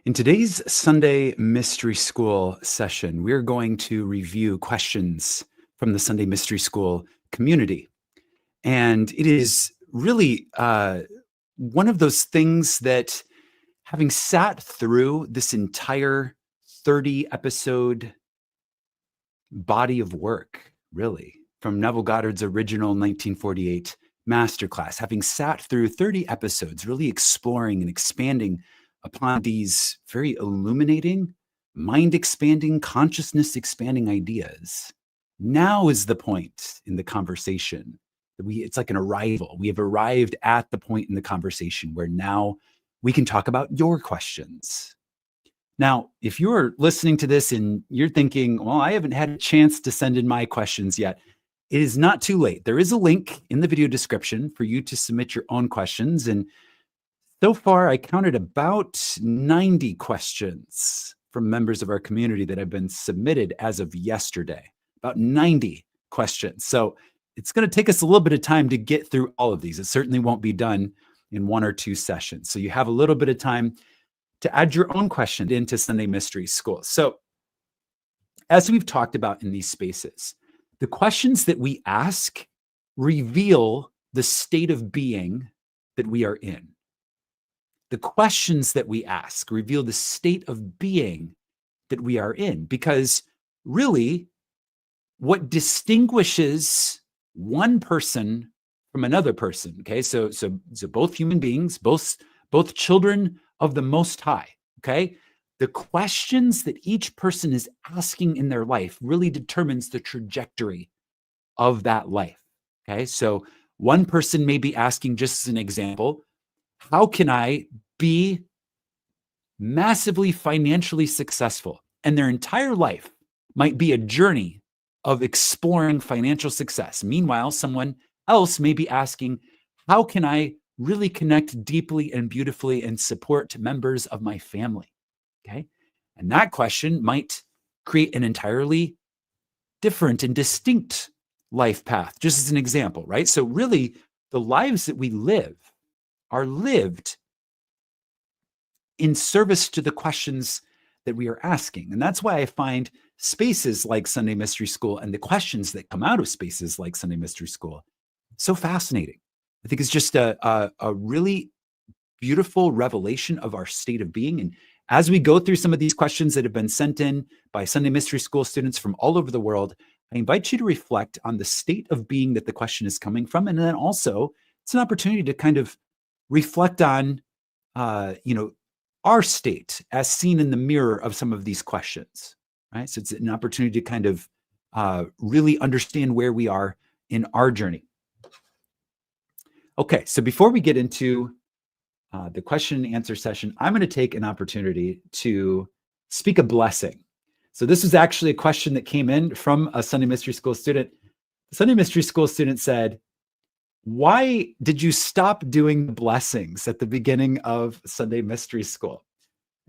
In today's Sunday Mystery School session, we're going to review questions from the Sunday Mystery School community. And it is really one of those things that, having sat through this entire 30 episode body of work, really, from Neville Goddard's original 1948 Masterclass, having sat through 30 episodes, really exploring and expanding upon these very illuminating, mind expanding, consciousness expanding ideas. Now is the point in the conversation that it's like an arrival. We have arrived at the point in the conversation where now we can talk about your questions. Now, if you're listening to this and you're thinking, well, I haven't had a chance to send in my questions yet, it is not too late. There is a link in the video description for you to submit your own questions. And so far, I counted about 90 questions from members of our community that have been submitted as of yesterday, about 90 questions. So it's going to take us a little bit of time to get through all of these. It certainly won't be done in one or two sessions. So you have a little bit of time to add your own question into Sunday Mystery School. So as we've talked about in these spaces, the questions that we ask reveal the state of being that we are in. The questions that we ask reveal the state of being that we are in, because really what distinguishes one person from another person, okay? So both human beings, both children of the Most High, okay? The questions that each person is asking in their life really determines the trajectory of that life, okay? So one person may be asking, just as an example, how can I be massively financially successful? And their entire life might be a journey of exploring financial success. Meanwhile, someone else may be asking, how can I really connect deeply and beautifully and support members of my family? Okay. And that question might create an entirely different and distinct life path, just as an example, right? So really, the lives that we live are lived in service to the questions that we are asking. And that's why I find spaces like Sunday Mystery School and the questions that come out of spaces like Sunday Mystery School so fascinating. I think it's just a really beautiful revelation of our state of being. And as we go through some of these questions that have been sent in by Sunday Mystery School students from all over the world, I invite you to reflect on the state of being that the question is coming from. And then also, it's an opportunity to kind of reflect on, our state as seen in the mirror of some of these questions, right? So it's an opportunity to kind of really understand where we are in our journey. Okay, so before we get into the question and answer session, I'm going to take an opportunity to speak a blessing. So this was actually a question that came in from a Sunday Mystery School student. The Sunday Mystery School student said, why did you stop doing the blessings at the beginning of Sunday Mystery School?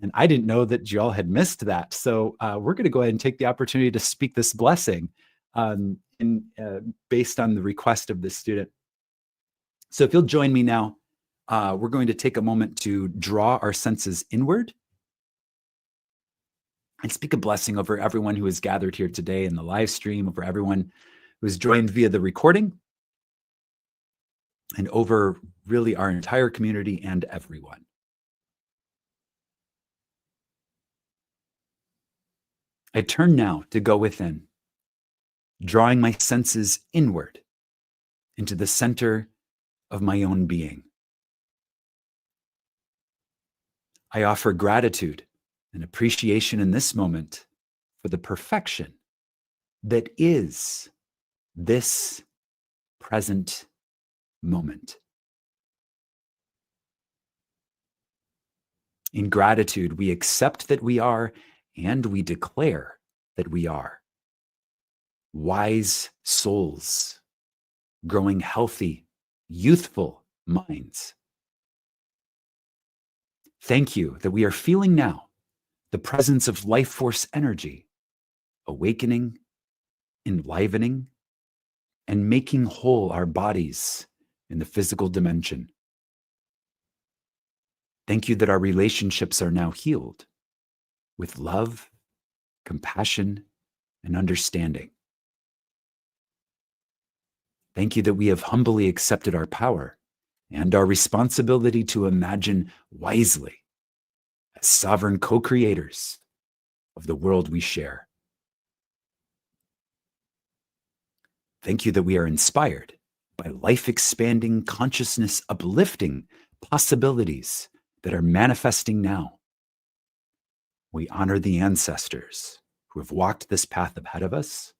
And I didn't know that y'all had missed that. So we're going to go ahead and take the opportunity to speak this blessing based on the request of this student. So if you'll join me now, we're going to take a moment to draw our senses inward and speak a blessing over everyone who is gathered here today in the live stream, over everyone who is joined via the recording, and over really our entire community and everyone. I turn now to go within, drawing my senses inward into the center of my own being. I offer gratitude and appreciation in this moment for the perfection that is this present moment. In gratitude, we accept that we are, and we declare that we are wise souls, growing healthy, youthful minds. Thank you that we are feeling now the presence of life force energy, awakening, enlivening, and making whole our bodies in the physical dimension. Thank you that our relationships are now healed with love, compassion, and understanding. Thank you that we have humbly accepted our power and our responsibility to imagine wisely as sovereign co-creators of the world we share. Thank you that we are inspired by life-expanding, consciousness-uplifting possibilities that are manifesting now. We honor the ancestors who have walked this path ahead of us.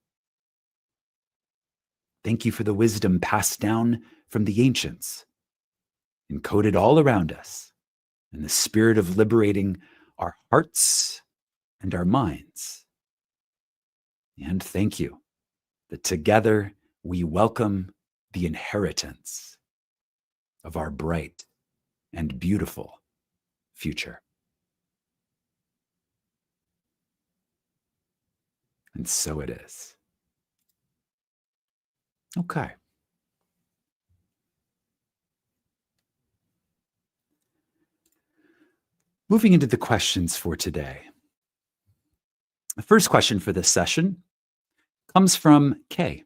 Thank you for the wisdom passed down from the ancients, encoded all around us, in the spirit of liberating our hearts and our minds. And thank you that together we welcome the inheritance of our bright and beautiful future. And so it is. Okay. Moving into the questions for today. The first question for this session comes from Kay.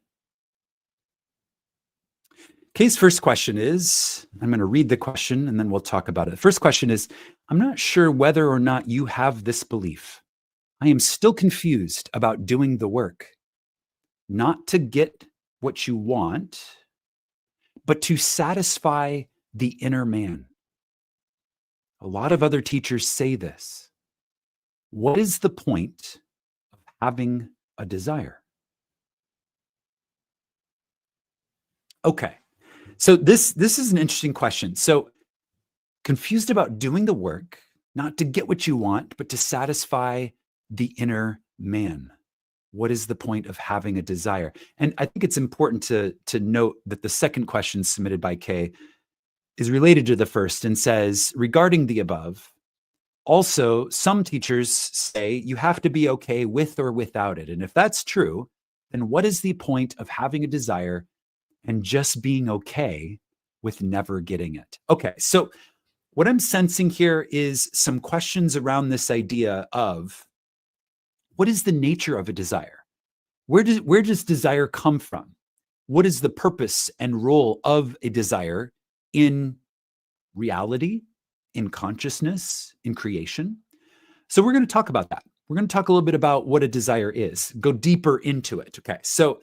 Kay's first question is, I'm going to read the question and then we'll talk about it. The first question is, I'm not sure whether or not you have this belief. I am still confused about doing the work, not to get what you want, but to satisfy the inner man. A lot of other teachers say this. What is the point of having a desire? Okay, so this is an interesting question. So confused about doing the work, not to get what you want, but to satisfy the inner man. What is the point of having a desire? And I think it's important to note that the second question submitted by Kay is related to the first and says, regarding the above, also, some teachers say you have to be okay with or without it. And if that's true, then what is the point of having a desire and just being okay with never getting it? Okay, so what I'm sensing here is some questions around this idea of what is the nature of a desire? Where does desire come from? What is the purpose and role of a desire in reality, in consciousness, in creation? So we're going to talk about that. We're going to talk a little bit about what a desire is, go deeper into it. Okay, so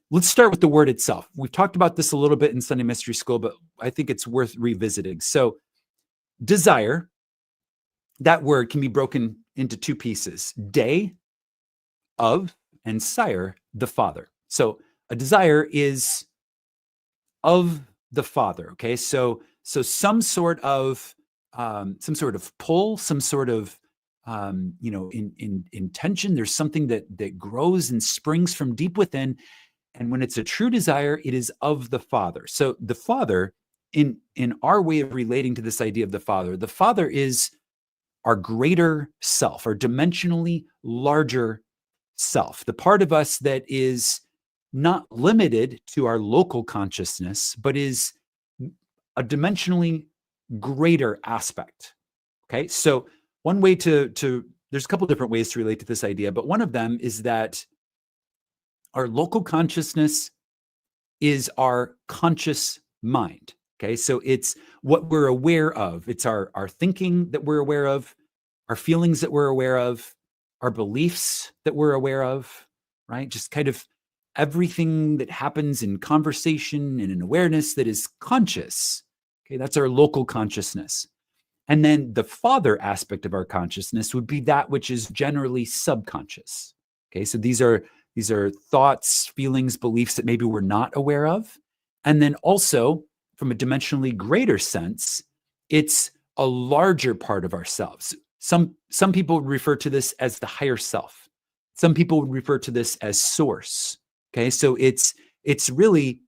let's start with the word itself. We've talked about this a little bit in Sunday Mystery School, but I think it's worth revisiting. So desire, that word can be broken into two pieces, de, of, and sire, the Father. So a desire is of the Father. Okay, so some sort of pull, some sort of intention. There's something that grows and springs from deep within, and when it's a true desire, it is of the Father. So the Father, in our way of relating to this idea of the Father is our greater self, our dimensionally larger self, the part of us that is not limited to our local consciousness, but is a dimensionally greater aspect. Okay, so one way to there's a couple different ways to relate to this idea, but one of them is that our local consciousness is our conscious mind. Okay, so it's what we're aware of. It's our thinking that we're aware of, our feelings that we're aware of, our beliefs that we're aware of, right? Just kind of everything that happens in conversation and in awareness that is conscious. Okay, that's our local consciousness. And then the Father aspect of our consciousness would be that which is generally subconscious. Okay, so these are thoughts, feelings, beliefs that maybe we're not aware of. And then also, from a dimensionally greater sense, it's a larger part of ourselves. Some people would refer to this as the higher self. Some people would refer to this as source. Okay, so it's really,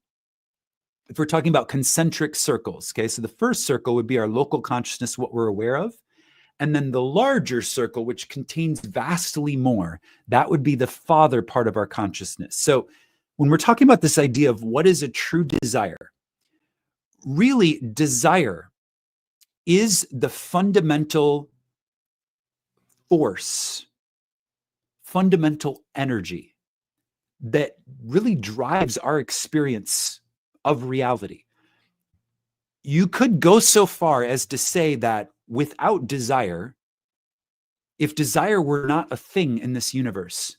if we're talking about concentric circles, okay, so the first circle would be our local consciousness, what we're aware of. And then the larger circle, which contains vastly more, that would be the Father part of our consciousness. So when we're talking about this idea of what is a true desire, really desire is the fundamental force, fundamental energy that really drives our experience of reality. You could go so far as to say that without desire, if desire were not a thing in this universe,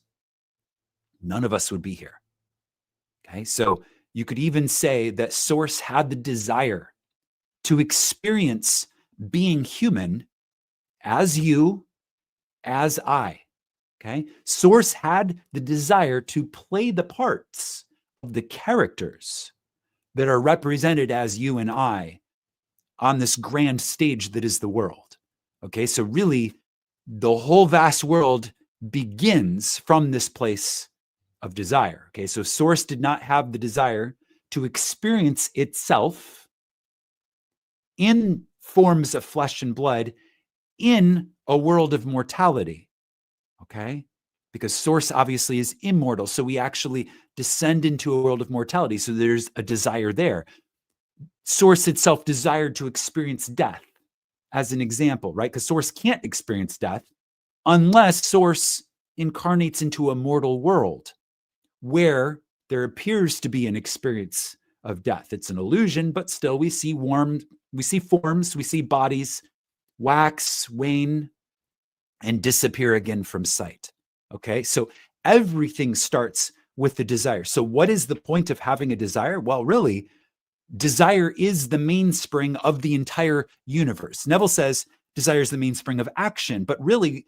none of us would be here. Okay, so you could even say that Source had the desire to experience being human as you, as I. Okay, Source had the desire to play the parts of the characters that are represented as you and I on this grand stage that is the world. Okay, so really, the whole vast world begins from this place of desire. Okay, so Source did not have the desire to experience itself in forms of flesh and blood in a world of mortality. Okay, because Source obviously is immortal, so we actually descend into a world of mortality. So there's a desire there. Source itself desired to experience death, as an example, right? Because Source can't experience death unless Source incarnates into a mortal world where there appears to be an experience of death. It's an illusion, but still we see forms, we see bodies wax, wane, and disappear again from sight. Okay, so everything starts with the desire. So what is the point of having a desire? Well, really, desire is the mainspring of the entire universe. Neville says desire is the mainspring of action, but really,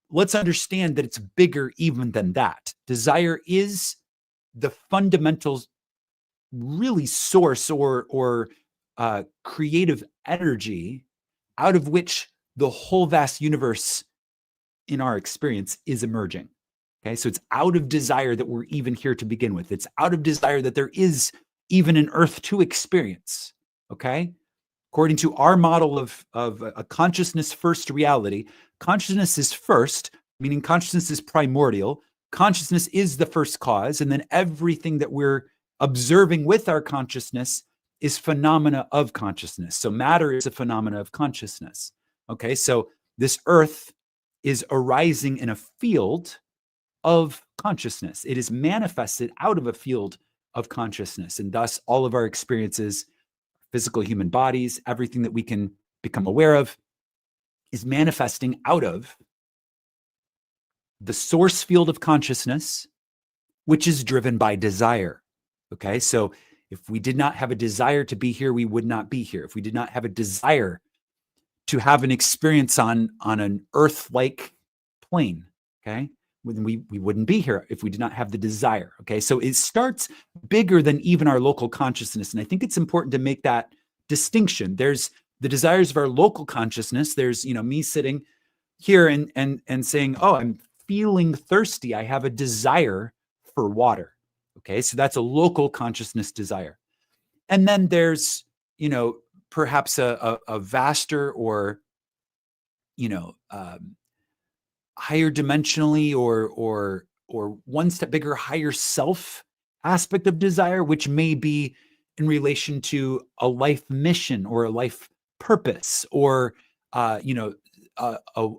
let's understand that it's bigger even than that. Desire is the fundamental, really, source or creative energy out of which the whole vast universe in our experience is emerging. Okay, so it's out of desire that we're even here to begin with. It's out of desire that there is even an earth to experience. Okay, according to our model of a consciousness first reality, consciousness is first, meaning consciousness is primordial. Consciousness is the first cause, and then everything that we're observing with our consciousness is phenomena of consciousness. So matter is a phenomena of consciousness. Okay, so this earth is arising in a field of consciousness. It is manifested out of a field of consciousness, and thus all of our experiences, physical human bodies, everything that we can become aware of is manifesting out of the source field of consciousness, which is driven by desire. Okay, so if we did not have a desire to be here, we would not be here. If we did not have a desire to have an experience on an earth-like plane, okay, we wouldn't be here if we did not have the desire. Okay, so it starts bigger than even our local consciousness, and I think it's important to make that distinction. There's the desires of our local consciousness. There's, me sitting here and saying, oh, I'm feeling thirsty. I have a desire for water. Okay, so that's a local consciousness desire. And then there's, perhaps a vaster or, higher dimensionally or one step bigger, higher self aspect of desire, which may be in relation to a life mission or a life purpose, or a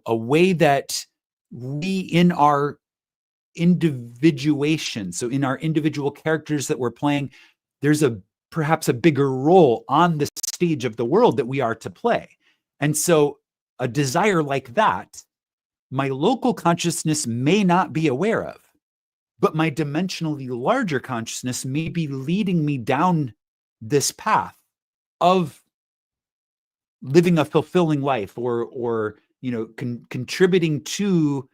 way that we, in our individuation, so in our individual characters that we're playing, there's perhaps a bigger role on the stage of the world that we are to play. And so a desire like that, my local consciousness may not be aware of, but my dimensionally larger consciousness may be leading me down this path of living a fulfilling life, or contributing to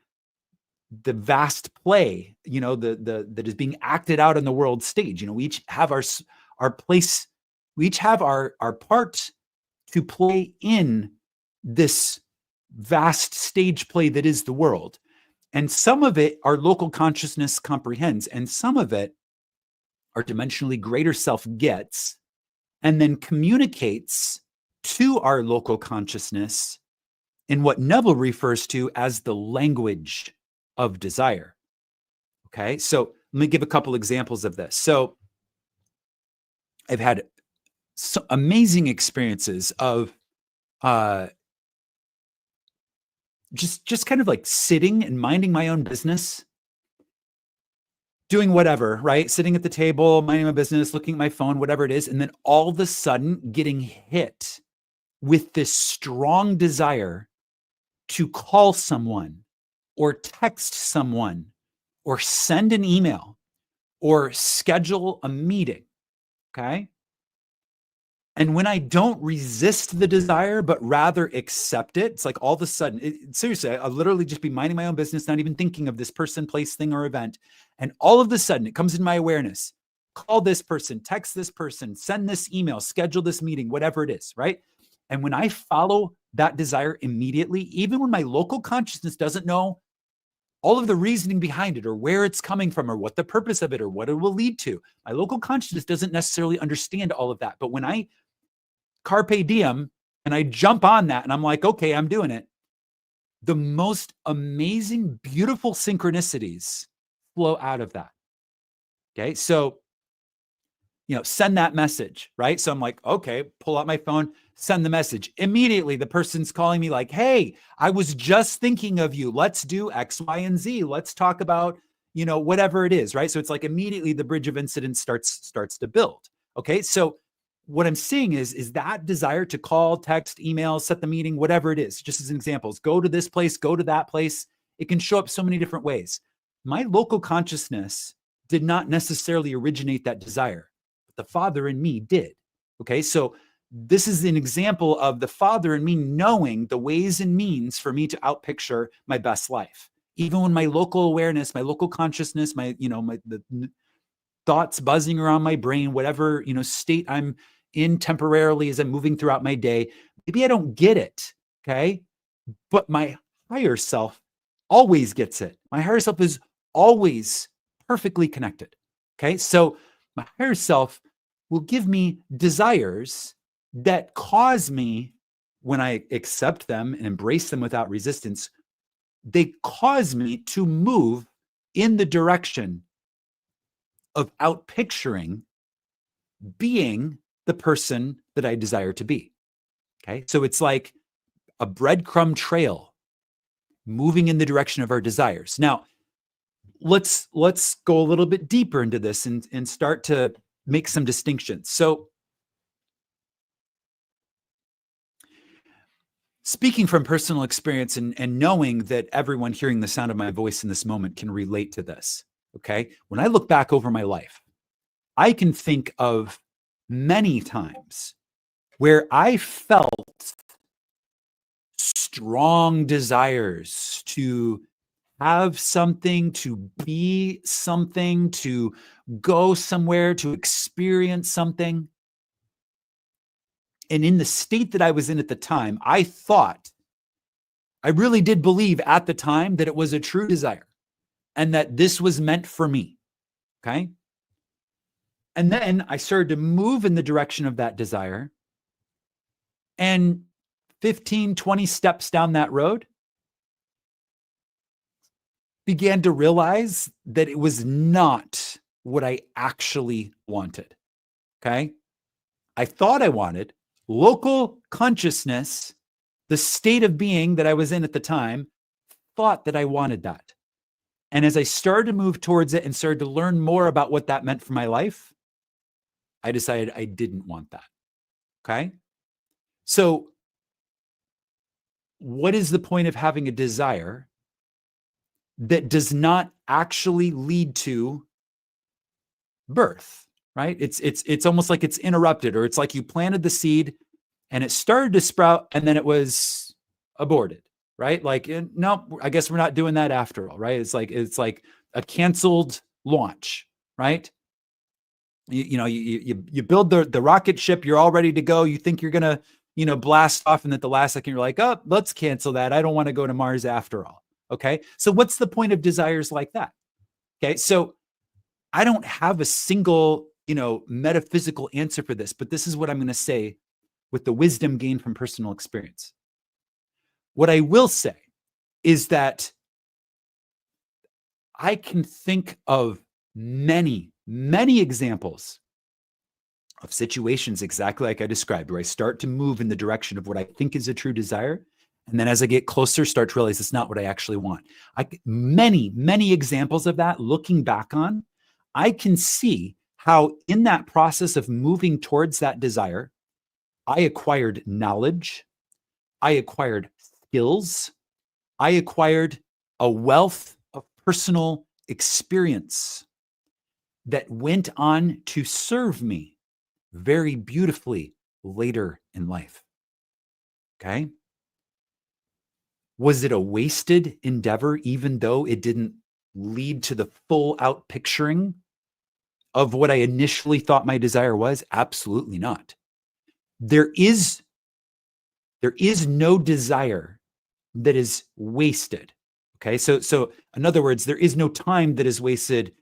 the vast play, that is being acted out on the world stage. We each have our place, we each have our part to play in this vast stage play that is the world. And some of it our local consciousness comprehends, and some of it our dimensionally greater self gets and then communicates to our local consciousness in what Neville refers to as the language of desire. Okay, so let me give a couple examples of this. So I've had amazing experiences of just kind of like sitting and minding my own business, doing whatever, right? Sitting at the table, minding my business, looking at my phone, whatever it is. And then all of a sudden getting hit with this strong desire to call someone or text someone or send an email or schedule a meeting. Okay. And when I don't resist the desire, but rather accept it, it's like all of a sudden, seriously, I'll literally just be minding my own business, not even thinking of this person, place, thing, or event. And all of a sudden, it comes in my awareness. Call this person, text this person, send this email, schedule this meeting, whatever it is, right? And when I follow that desire immediately, even when my local consciousness doesn't know all of the reasoning behind it or where it's coming from or what the purpose of it or what it will lead to, my local consciousness doesn't necessarily understand all of that. But when I carpe diem and I jump on that and I'm like, okay, I'm doing it, the most amazing, beautiful synchronicities flow out of that. Okay. So, send that message, right? So I'm like, okay, pull out my phone, send the message. Immediately, the person's calling me like, hey, I was just thinking of you. Let's do X, Y, and Z. Let's talk about, whatever it is, right? So it's like immediately the bridge of incidents starts to build. Okay. So what I'm seeing is that desire to call, text, email, set the meeting, whatever it is, just as an example, go to this place, go to that place. It can show up so many different ways. My local consciousness did not necessarily originate that desire. The Father in me did. Okay. So this is an example of the Father in me knowing the ways and means for me to outpicture my best life. Even when my local awareness, my local consciousness, the thoughts buzzing around my brain, whatever, state I'm in temporarily as I'm moving throughout my day, maybe I don't get it. Okay. But my higher self always gets it. My higher self is always perfectly connected. Okay. So my higher self will give me desires that cause me, when I accept them and embrace them without resistance, they cause me to move in the direction of outpicturing being the person that I desire to be. Okay. So it's like a breadcrumb trail moving in the direction of our desires. Now, let's go a little bit deeper into this and start to make some distinctions. So, speaking from personal experience and knowing that everyone hearing the sound of my voice in this moment can relate to this, okay? When I look back over my life, I can think of many times where I felt strong desires to have something, to be something, to go somewhere, to experience something. And in the state that I was in at the time, I really did believe at the time that it was a true desire and that this was meant for me. Okay. And then I started to move in the direction of that desire. And 15, 20 steps down that road, began to realize that it was not what I actually wanted. Okay. I thought I wanted local consciousness, the state of being that I was in at the time, thought that I wanted that. And as I started to move towards it and started to learn more about what that meant for my life, I decided I didn't want that. Okay. So, what is the point of having a desire that does not actually lead to birth? Right? It's almost like it's interrupted, or it's like you planted the seed and it started to sprout and then it was aborted. Right? Like, no, I guess we're not doing that after all. Right? It's like a canceled launch. Right? You build the rocket ship, you're all ready to go. You think you're gonna, blast off, and at the last second you're like, oh, let's cancel that. I don't want to go to Mars after all. Okay. So what's the point of desires like that? Okay. So I don't have a single, metaphysical answer for this, but this is what I'm going to say with the wisdom gained from personal experience. What I will say is that I can think of many, many examples of situations exactly like I described, where I start to move in the direction of what I think is a true desire. And then as I get closer, start to realize it's not what I actually want. Many examples of that looking back on, I can see how in that process of moving towards that desire, I acquired knowledge, I acquired skills, I acquired a wealth of personal experience that went on to serve me very beautifully later in life. Okay. Was it a wasted endeavor, even though it didn't lead to the full out picturing of what I initially thought my desire was? Absolutely not. There is no desire that is wasted. Okay. So in other words, there is no time that is wasted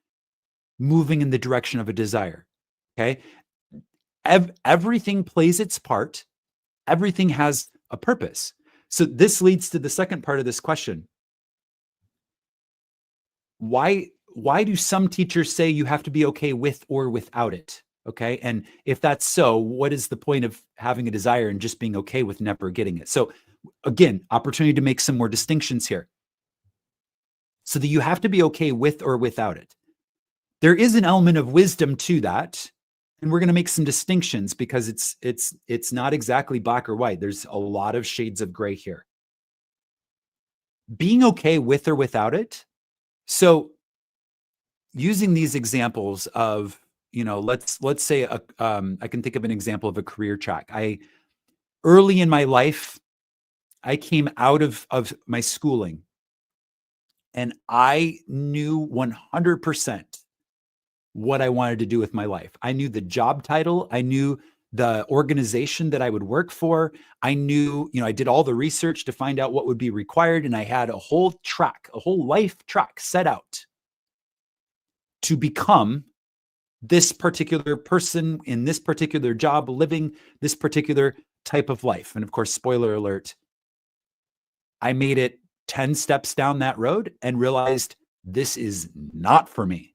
moving in the direction of a desire. Okay. Everything plays its part. Everything has a purpose. So this leads to the second part of this question. Why do some teachers say you have to be okay with or without it? Okay. And if that's so, what is the point of having a desire and just being okay with never getting it? So again, opportunity to make some more distinctions here. So that you have to be okay with or without it. There is an element of wisdom to that. And we're going to make some distinctions because it's not exactly black or white. There's a lot of shades of gray here. Being okay with or without it. So using these examples of, let's say I can think of an example of a career track. Early in my life, I came out of my schooling and I knew 100% what I wanted to do with my life. I knew the job title. I knew the organization that I would work for. I knew, I did all the research to find out what would be required. And I had a whole life track set out to become this particular person in this particular job, living this particular type of life. And of course, spoiler alert, I made it 10 steps down that road and realized this is not for me.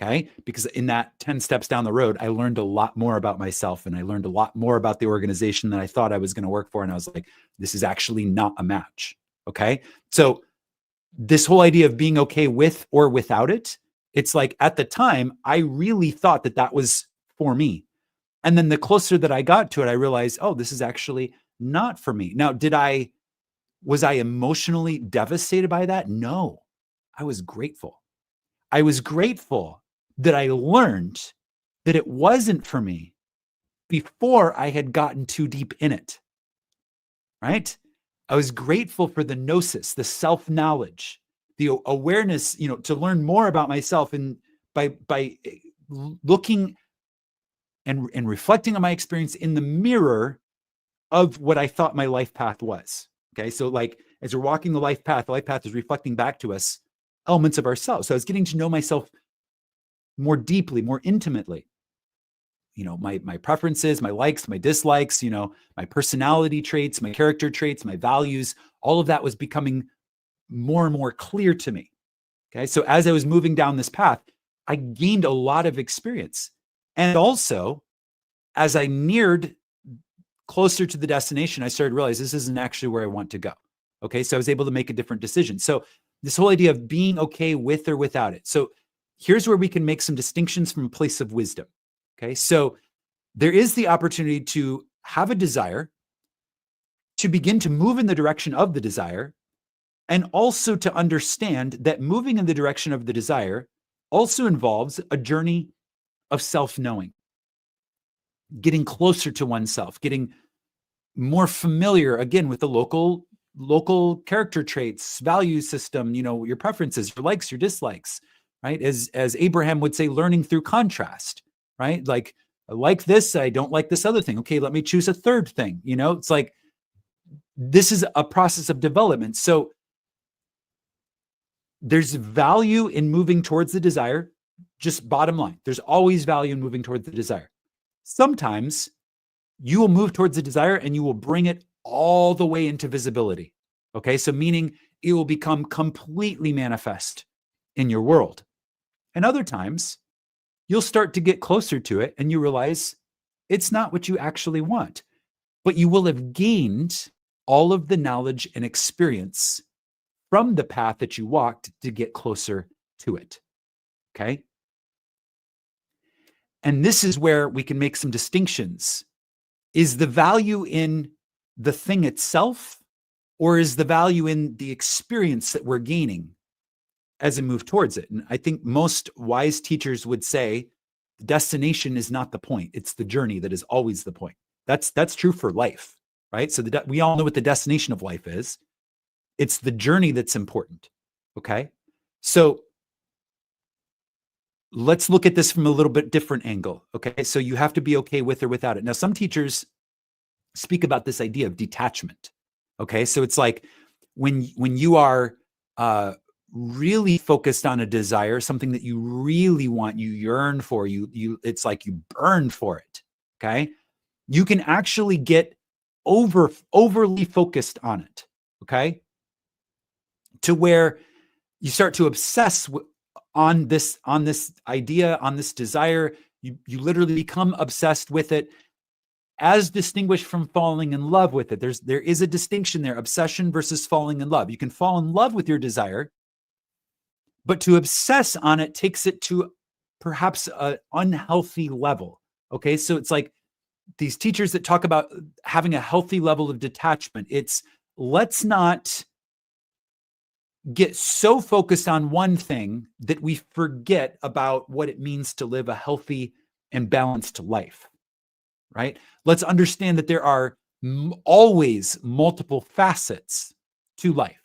Okay. Because in that 10 steps down the road, I learned a lot more about myself and I learned a lot more about the organization that I thought I was going to work for. And I was like, this is actually not a match. Okay. So this whole idea of being okay with or without it, it's like at the time, I really thought that was for me. And then the closer that I got to it, I realized, oh, this is actually not for me. Now, was I emotionally devastated by that? No, I was grateful. I was grateful that I learned that it wasn't for me before I had gotten too deep in it, right? I was grateful for the gnosis, the self-knowledge, the awareness, to learn more about myself and by looking and reflecting on my experience in the mirror of what I thought my life path was. Okay. So like, as we're walking the life path is reflecting back to us elements of ourselves. So I was getting to know myself more deeply, more intimately. My preferences, my likes, my dislikes, my personality traits, my character traits, my values, all of that was becoming more and more clear to me. Okay. So as I was moving down this path, I gained a lot of experience. And also, as I neared closer to the destination, I started to realize this isn't actually where I want to go. Okay. So I was able to make a different decision. So this whole idea of being okay with or without it. So here's where we can make some distinctions from a place of wisdom. Okay. So there is the opportunity to have a desire, to begin to move in the direction of the desire, and also to understand that moving in the direction of the desire also involves a journey of self-knowing, getting closer to oneself, getting more familiar again with the local character traits, value system, your preferences, your likes, your dislikes, right? As Abraham would say, learning through contrast, right? Like, I like this, I don't like this other thing. Okay, let me choose a third thing. It's like, this is a process of development. So there's value in moving towards the desire. Just bottom line, there's always value in moving towards the desire. Sometimes you will move towards the desire and you will bring it all the way into visibility. Okay. So meaning it will become completely manifest in your world. And other times you'll start to get closer to it and you realize It's not what you actually want, but you will have gained all of the knowledge and experience from the path that you walked to get closer to it. Okay. And this is where we can make some distinctions. Is the value in the thing itself, or is the value in the experience that we're gaining as we move towards it? And I think most wise teachers would say the destination is not the point. It's the journey that is always the point. That's true for life, right? So we all know what the destination of life is. It's the journey that's important. Okay. So let's look at this from a little bit different angle. Okay. So you have to be okay with or without it. Now, some teachers speak about this idea of detachment. Okay. So it's like when you are really focused on a desire, something that you really want, you yearn for, it's like you burn for it. Okay. You can actually get overly focused on it. Okay. To where you start to obsess on this idea, on this desire. You literally become obsessed with it, as distinguished from falling in love with it. There is a distinction there, obsession versus falling in love. You can fall in love with your desire, but to obsess on it takes it to perhaps an unhealthy level. Okay, so it's like these teachers that talk about having a healthy level of detachment. It's let's not get so focused on one thing that we forget about what it means to live a healthy and balanced life, right? Let's understand that there are always multiple facets to life.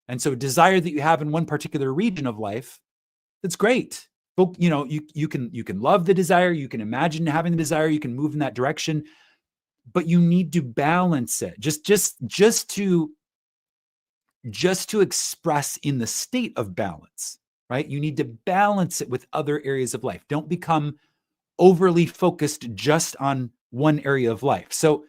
And so desire that you have in one particular region of life, that's great. But, you can love the desire, you can imagine having the desire, you can move in that direction, but you need to balance it. Just to express in the state of balance, right? You need to balance it with other areas of life. Don't become overly focused just on one area of life. So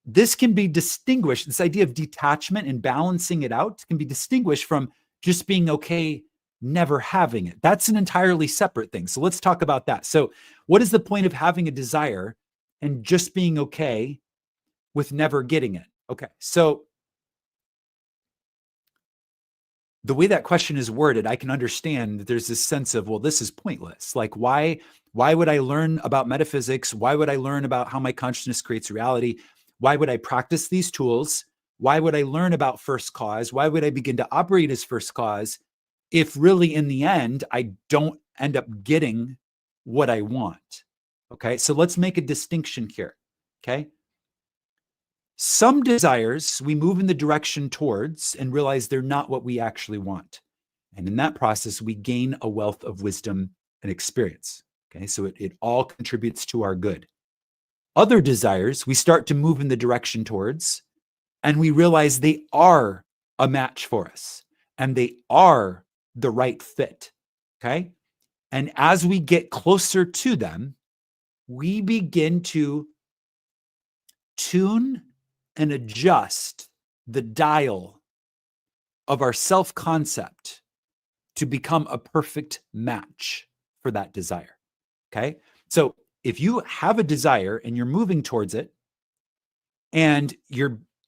this can be distinguished, this idea of detachment and balancing it out can be distinguished from just being okay never having it. That's an entirely separate thing. So let's talk about that. So what is the point of having a desire and just being okay with never getting it? Okay. So the way that question is worded, I can understand that there's this sense of, well, this is pointless. Like, why would I learn about metaphysics? Why would I learn about how my consciousness creates reality? Why would I practice these tools? Why would I learn about first cause? Why would I begin to operate as first cause if really in the end, I don't end up getting what I want? Okay, so let's make a distinction here. Okay. Some desires we move in the direction towards and realize they're not what we actually want. And in that process, we gain a wealth of wisdom and experience. Okay, so it all contributes to our good. Other desires we start to move in the direction towards, and we realize they are a match for us and they are the right fit. Okay. And as we get closer to them, we begin to tune and adjust the dial of our self-concept to become a perfect match for that desire. Okay. So if you have a desire and you're moving towards it, and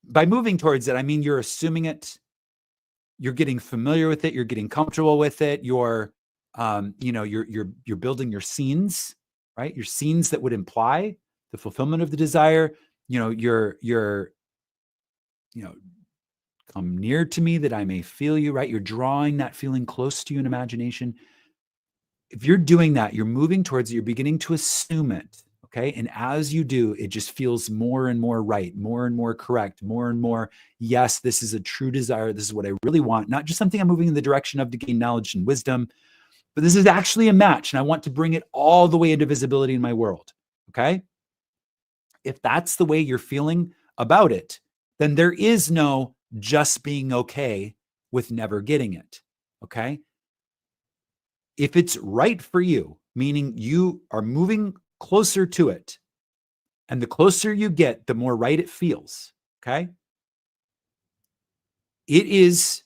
by moving towards it, I mean, you're assuming it, you're getting familiar with it, you're getting comfortable with it, you're building your scenes, right? Your scenes that would imply the fulfillment of the desire. You're come near to me that I may feel you, right? You're drawing that feeling close to you in imagination. If you're doing that, you're moving towards it, you're beginning to assume it, okay? And as you do, it just feels more and more right, more and more correct, more and more, yes, this is a true desire. This is what I really want, not just something I'm moving in the direction of to gain knowledge and wisdom, but this is actually a match, and I want to bring it all the way into visibility in my world, okay? If that's the way you're feeling about it, then there is no just being okay with never getting it, okay? If it's right for you, meaning you are moving closer to it, and the closer you get, the more right it feels, okay? It is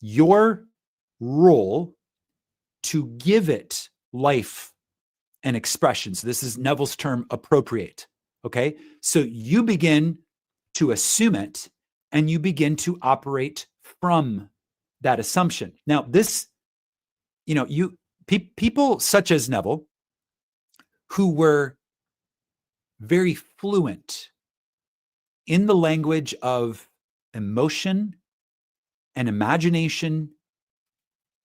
your role to give it life and expression. So this is Neville's term, appropriate. Okay. So you begin to assume it and you begin to operate from that assumption. Now, this, people such as Neville, who were very fluent in the language of emotion and imagination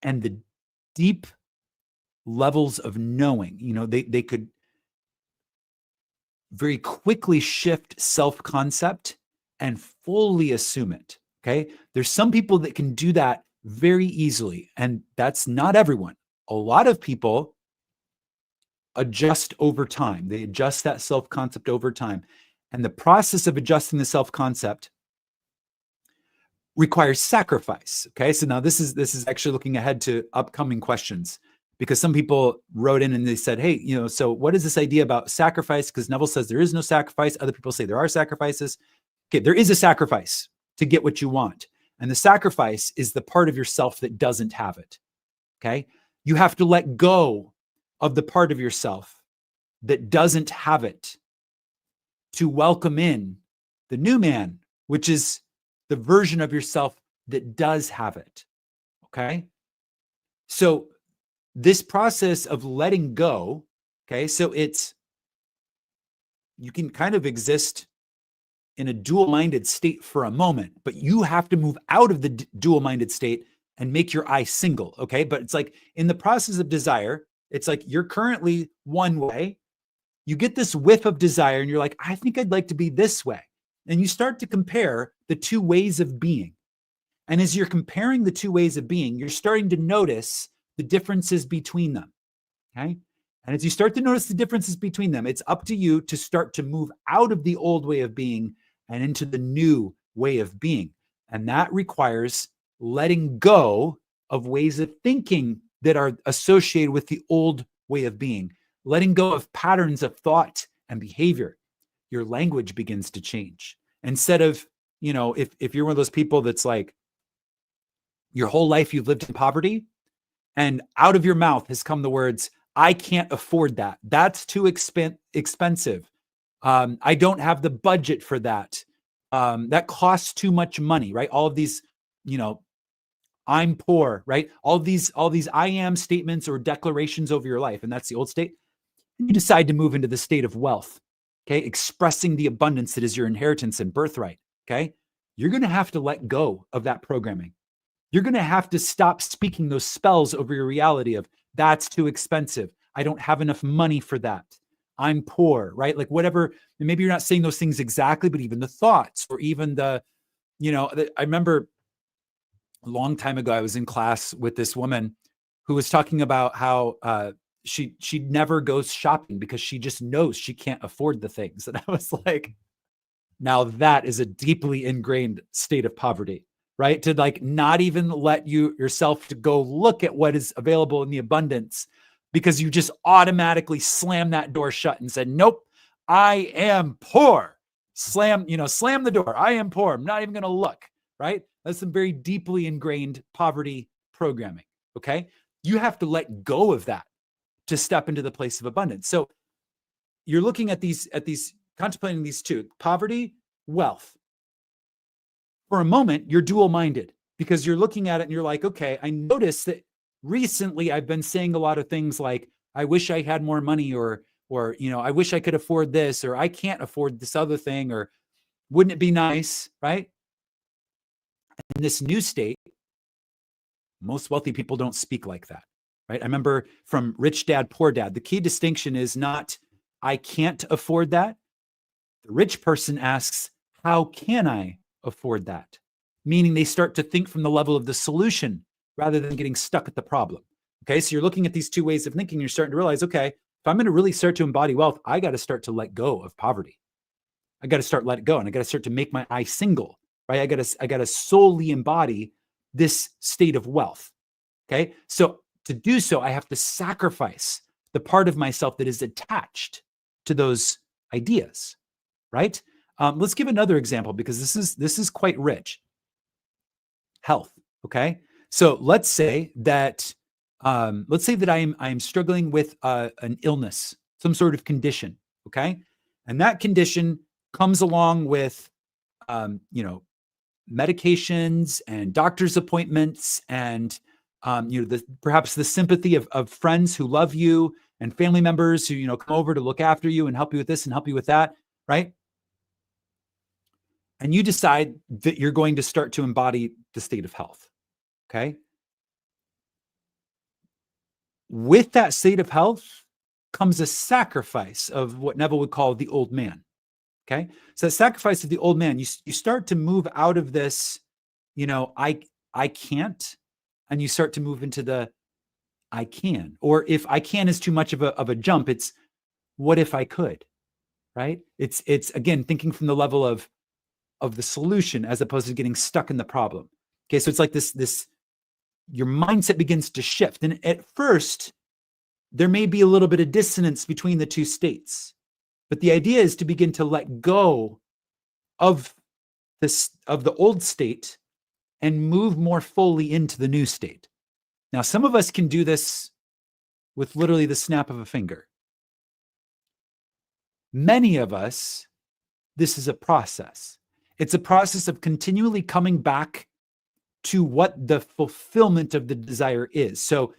and the deep levels of knowing, they could very quickly shift self-concept and fully assume it. Okay. There's some people that can do that very easily, and that's not everyone. A lot of people adjust over time. They adjust that self-concept over time. And the process of adjusting the self-concept requires sacrifice. Okay. So now this is actually looking ahead to upcoming questions, because some people wrote in and they said, hey, so what is this idea about sacrifice? Because Neville says there is no sacrifice. Other people say there are sacrifices. Okay. There is a sacrifice to get what you want. And the sacrifice is the part of yourself that doesn't have it. Okay. You have to let go of the part of yourself that doesn't have it to welcome in the new man, which is the version of yourself that does have it. Okay. So this process of letting go, okay, so you can kind of exist in a dual-minded state for a moment, but you have to move out of the dual-minded state and make your eye single, okay? But it's like in the process of desire, it's like you're currently one way. You get this whiff of desire and you're like, I think I'd like to be this way. And you start to compare the two ways of being. And as you're comparing the two ways of being, you're starting to notice the differences between them, okay? And as you start to notice the differences between them, it's up to you to start to move out of the old way of being and into the new way of being. And that requires letting go of ways of thinking that are associated with the old way of being, letting go of patterns of thought and behavior. Your language begins to change. Instead of, if you're one of those people that's like, your whole life you've lived in poverty, and out of your mouth has come the words, I can't afford that. That's too expensive. I don't have the budget for that. That costs too much money, right? All of these, I'm poor, right? All these I am statements or declarations over your life. And that's the old state. You decide to move into the state of wealth, okay? Expressing the abundance that is your inheritance and birthright, okay? You're going to have to let go of that programming. You're going to have to stop speaking those spells over your reality of that's too expensive. I don't have enough money for that. I'm poor, right? Like whatever, maybe you're not saying those things exactly, but even the thoughts or even I remember a long time ago, I was in class with this woman who was talking about how she never goes shopping because she just knows she can't afford the things. And I was like, now that is a deeply ingrained state of poverty, right? To like not even let yourself to go look at what is available in the abundance because you just automatically slam that door shut and said, nope, I am poor. Slam the door. I am poor. I'm not even going to look, right? That's some very deeply ingrained poverty programming, okay? You have to let go of that to step into the place of abundance. So you're looking at these, contemplating these two, poverty, wealth. For a moment, you're dual-minded because you're looking at it and you're like, okay, I noticed that recently I've been saying a lot of things like, I wish I had more money or, I wish I could afford this, or I can't afford this other thing, or wouldn't it be nice, right? In this new state, most wealthy people don't speak like that, right? I remember from Rich Dad, Poor Dad, the key distinction is not, I can't afford that. The rich person asks, how can I afford that? Meaning they start to think from the level of the solution rather than getting stuck at the problem. Okay, so you're looking at these two ways of thinking. You're starting to realize, okay, if I'm going to really start to embody wealth, I got to start to let go of poverty. I got to start let it go, and I got to start to make my eye single, right? I got to solely embody this state of wealth. Okay, so to do so, I have to sacrifice the part of myself that is attached to those ideas, right? Let's give another example because this is quite rich. Health. Okay, so let's say that let's say that I'm struggling with an illness, some sort of condition, okay? And that condition comes along with, medications and doctor's appointments and, perhaps the sympathy of friends who love you and family members who, come over to look after you and help you with this and help you with that, right? And you decide that you're going to start to embody the state of health, okay? With that state of health comes a sacrifice of what Neville would call the old man. Okay. So that sacrifice of the old man, you start to move out of this, I can't, and you start to move into the I can. Or if I can is too much of a jump, it's what if I could, right? It's again thinking from the level of the solution as opposed to getting stuck in the problem. Okay. So it's like this your mindset begins to shift. And at first, there may be a little bit of dissonance between the two states. But the idea is to begin to let go of the old state and move more fully into the new state. Now, some of us can do this with literally the snap of a finger. Many of us, this is a process. It's a process of continually coming back to what the fulfillment of the desire is. So,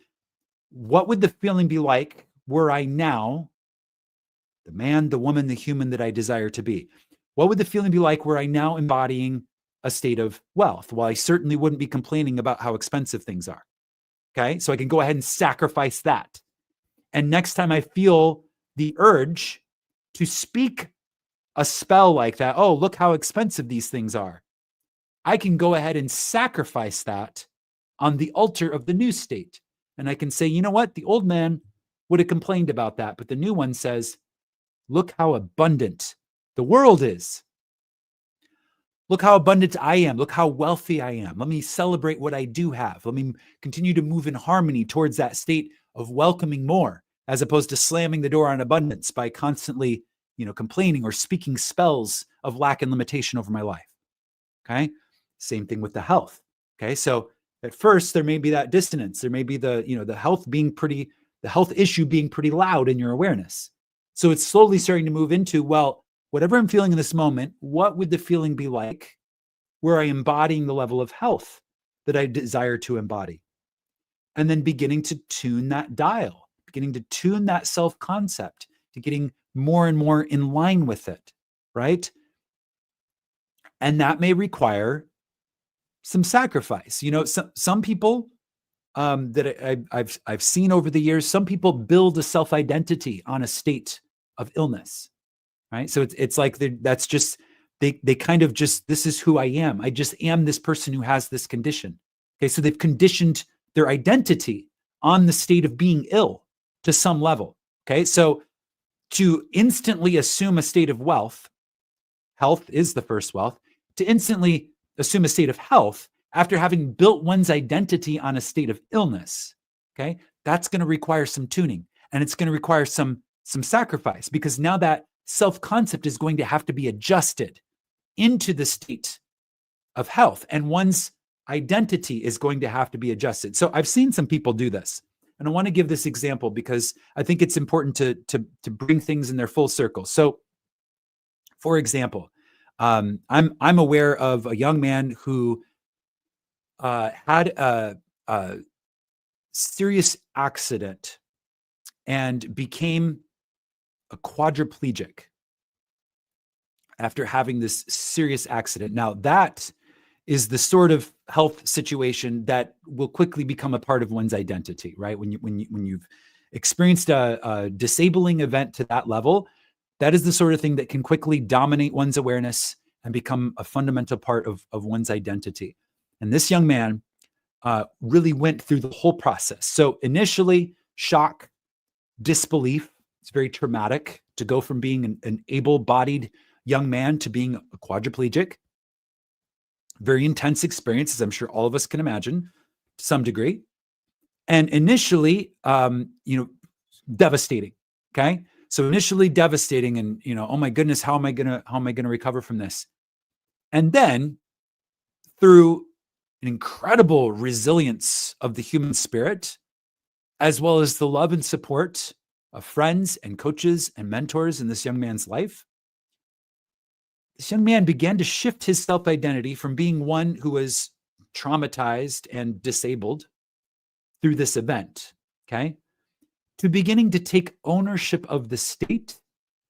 what would the feeling be like were I now the man, the woman, the human that I desire to be? What would the feeling be like were I now embodying a state of wealth? Well, I certainly wouldn't be complaining about how expensive things are. Okay. So I can go ahead and sacrifice that. And next time I feel the urge to speak a spell like that, oh, look how expensive these things are, I can go ahead and sacrifice that on the altar of the new state. And I can say, you know what? The old man would have complained about that, but the new one says, look how abundant the world is. Look how abundant I am. Look how wealthy I am. Let me celebrate what I do have. Let me continue to move in harmony towards that state of welcoming more, as opposed to slamming the door on abundance by constantly, complaining or speaking spells of lack and limitation over my life. Okay. Same thing with the health. Okay. So at first there may be that dissonance. There may be the health issue being pretty loud in your awareness. So it's slowly starting to move into, well, whatever I'm feeling in this moment, what would the feeling be like were I embodying the level of health that I desire to embody? And then beginning to tune that dial, beginning to tune that self-concept to getting more and more in line with it, right? And that may require some sacrifice. Some people that I've seen over the years, some people build a self-identity on a state of illness, right? So it's like that's just they kind of just, this is who I am. I just am this person who has this condition. Okay, so they've conditioned their identity on the state of being ill to some level. Okay, so to instantly assume a state of wealth, health is the first wealth, to instantly assume a state of health after having built one's identity on a state of illness, okay, that's going to require some tuning, and it's going to require some sacrifice, because now that self-concept is going to have to be adjusted into the state of health, and one's identity is going to have to be adjusted. So I've seen some people do this, and I want to give this example because I think it's important to bring things in their full circle. So, for example, I'm aware of a young man who had a serious accident and became a quadriplegic after having this serious accident. Now, that is the sort of health situation that will quickly become a part of one's identity, right? When you've experienced a disabling event to that level, that is the sort of thing that can quickly dominate one's awareness and become a fundamental part of one's identity. And this young man really went through the whole process. So initially, shock, disbelief. It's very traumatic to go from being an able-bodied young man to being a quadriplegic. Very intense experience, as I'm sure all of us can imagine, to some degree. And initially, devastating. Okay, so initially devastating, and oh my goodness, how am I gonna recover from this? And then through an incredible resilience of the human spirit, as well as the love and support of friends and coaches and mentors in this young man's life, this young man began to shift his self-identity from being one who was traumatized and disabled through this event, okay, to beginning to take ownership of the state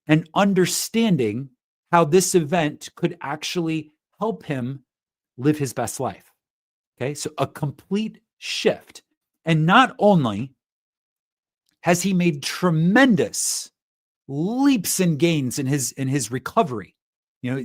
and understanding how this event could actually help him live his best life. Okay, so a complete shift. And not only has he made tremendous leaps and gains in his recovery,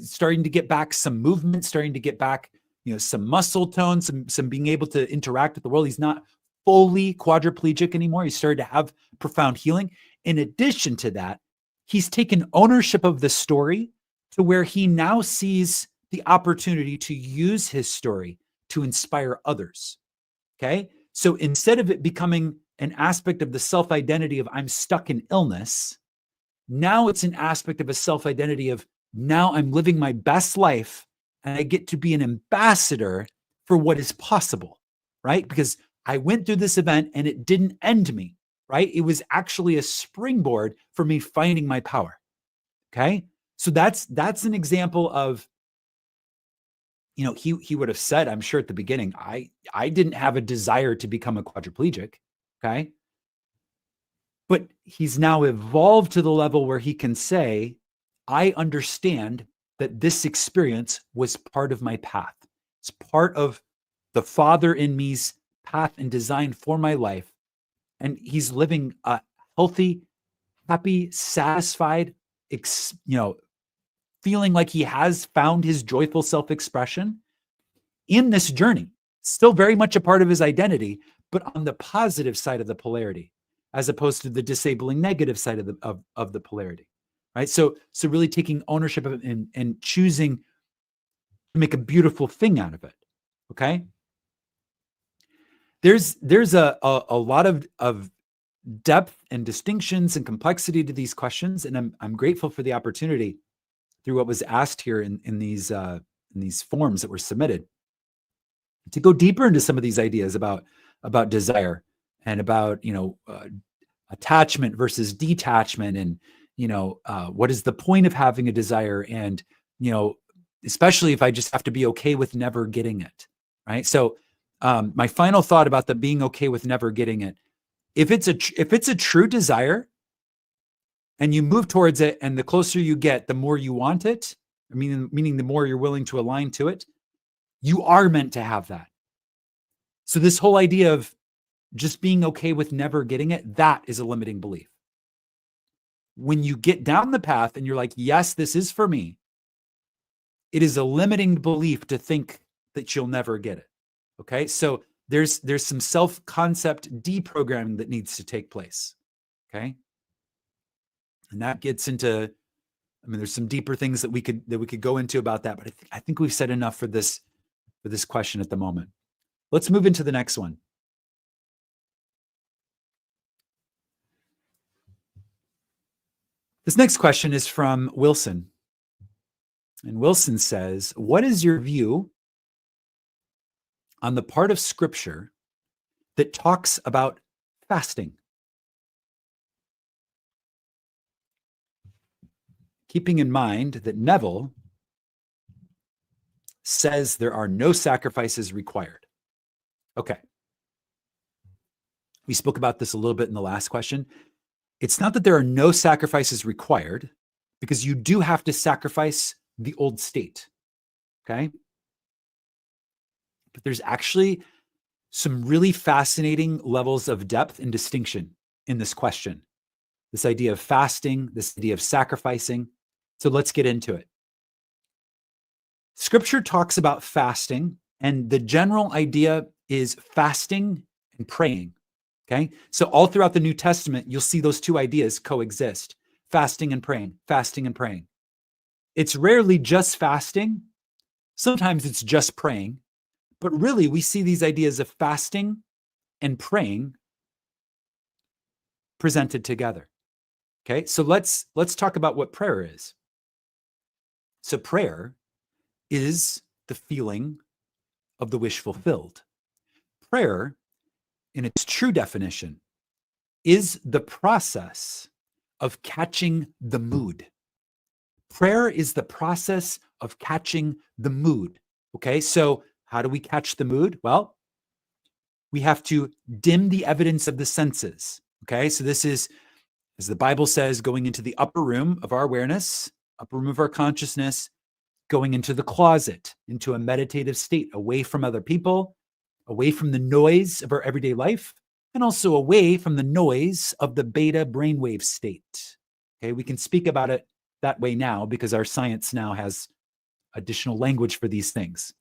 starting to get back some movement, starting to get back, some muscle tone, some being able to interact with the world. He's not fully quadriplegic anymore. He started to have profound healing. In addition to that, he's taken ownership of the story to where he now sees the opportunity to use his story to inspire others. Okay. So instead of it becoming an aspect of the self-identity of I'm stuck in illness, now it's an aspect of a self-identity of now I'm living my best life and I get to be an ambassador for what is possible, right? Because I went through this event and it didn't end me, right? It was actually a springboard for me finding my power. Okay. So that's an example of, he would have said, I'm sure at the beginning, I didn't have a desire to become a quadriplegic. Okay. But he's now evolved to the level where he can say, I understand that this experience was part of my path. It's part of the Father in me's path and design for my life. And he's living a healthy, happy, satisfied, feeling like he has found his joyful self-expression in this journey. Still very much a part of his identity, but on the positive side of the polarity, as opposed to the disabling negative side of the polarity, right? So really taking ownership of it and choosing to make a beautiful thing out of it. Okay. There's a lot of depth and distinctions and complexity to these questions, and I'm grateful for the opportunity through what was asked here in these forms that were submitted to go deeper into some of these ideas about desire and about attachment versus detachment, and what is the point of having a desire, and especially if I just have to be okay with never getting it, right? So my final thought about the being okay with never getting it, if it's a true desire and you move towards it, and the closer you get, the more you want it, meaning the more you're willing to align to it, you are meant to have that. So this whole idea of just being okay with never getting it, that is a limiting belief. When you get down the path and you're like, yes, this is for me, it is a limiting belief to think that you'll never get it. Okay. So there's some self-concept deprogramming that needs to take place. Okay. And that gets into, there's some deeper things that we could go into about that, but I think we've said enough for this question at the moment. Let's move into the next one. This next question is from Wilson. And Wilson says, what is your view on the part of Scripture that talks about fasting? Keeping in mind that Neville says there are no sacrifices required. Okay. We spoke about this a little bit in the last question. It's not that there are no sacrifices required, because you do have to sacrifice the old state. Okay. But there's actually some really fascinating levels of depth and distinction in this question. This idea of fasting, this idea of sacrificing. So let's get into it. Scripture talks about fasting, and the general idea is fasting and praying. Okay. So all throughout the New Testament, you'll see those two ideas coexist: fasting and praying, fasting and praying. It's rarely just fasting. Sometimes it's just praying, but really we see these ideas of fasting and praying presented together. Okay. So let's talk about what prayer is. So prayer is the feeling of the wish fulfilled. Prayer, in its true definition, is the process of catching the mood. Prayer is the process of catching the mood. Okay, so how do we catch the mood? Well, we have to dim the evidence of the senses. Okay, so this is, as the Bible says, going into the upper room of our awareness, upper room of our consciousness, going into the closet, into a meditative state, away from other people, away from the noise of our everyday life, and also away from the noise of the beta brainwave state. Okay, we can speak about it that way now because our science now has additional language for these things.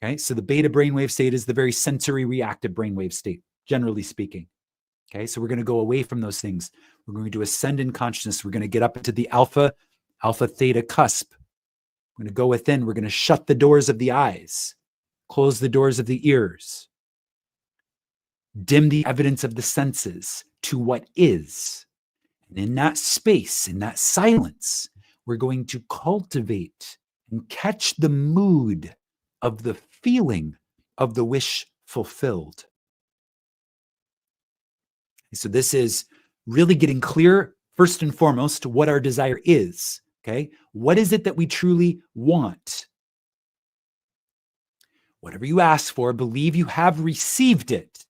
Okay, so the beta brainwave state is the very sensory reactive brainwave state, generally speaking. Okay, so we're going to go away from those things. We're going to ascend in consciousness. We're going to get up into the alpha theta cusp. We're going to go within. We're going to shut the doors of the eyes, close the doors of the ears, dim the evidence of the senses to what is. And in that space, in that silence, we're going to cultivate and catch the mood of the feeling of the wish fulfilled. So this is really getting clear, first and foremost, what our desire is. Okay, what is it that we truly want? Whatever you ask for, believe you have received it,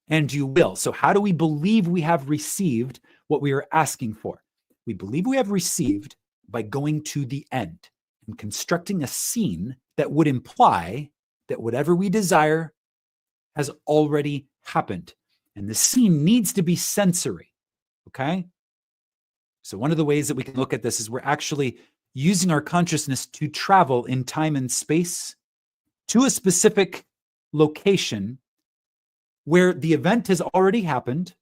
and you will. So how do we believe we have received what we are asking for? We believe we have received by going to the end and constructing a scene that would imply that whatever we desire has already happened. And the scene needs to be sensory, okay? So one of the ways that we can look at this is we're actually using our consciousness to travel in time and space to a specific location where the event has already happened,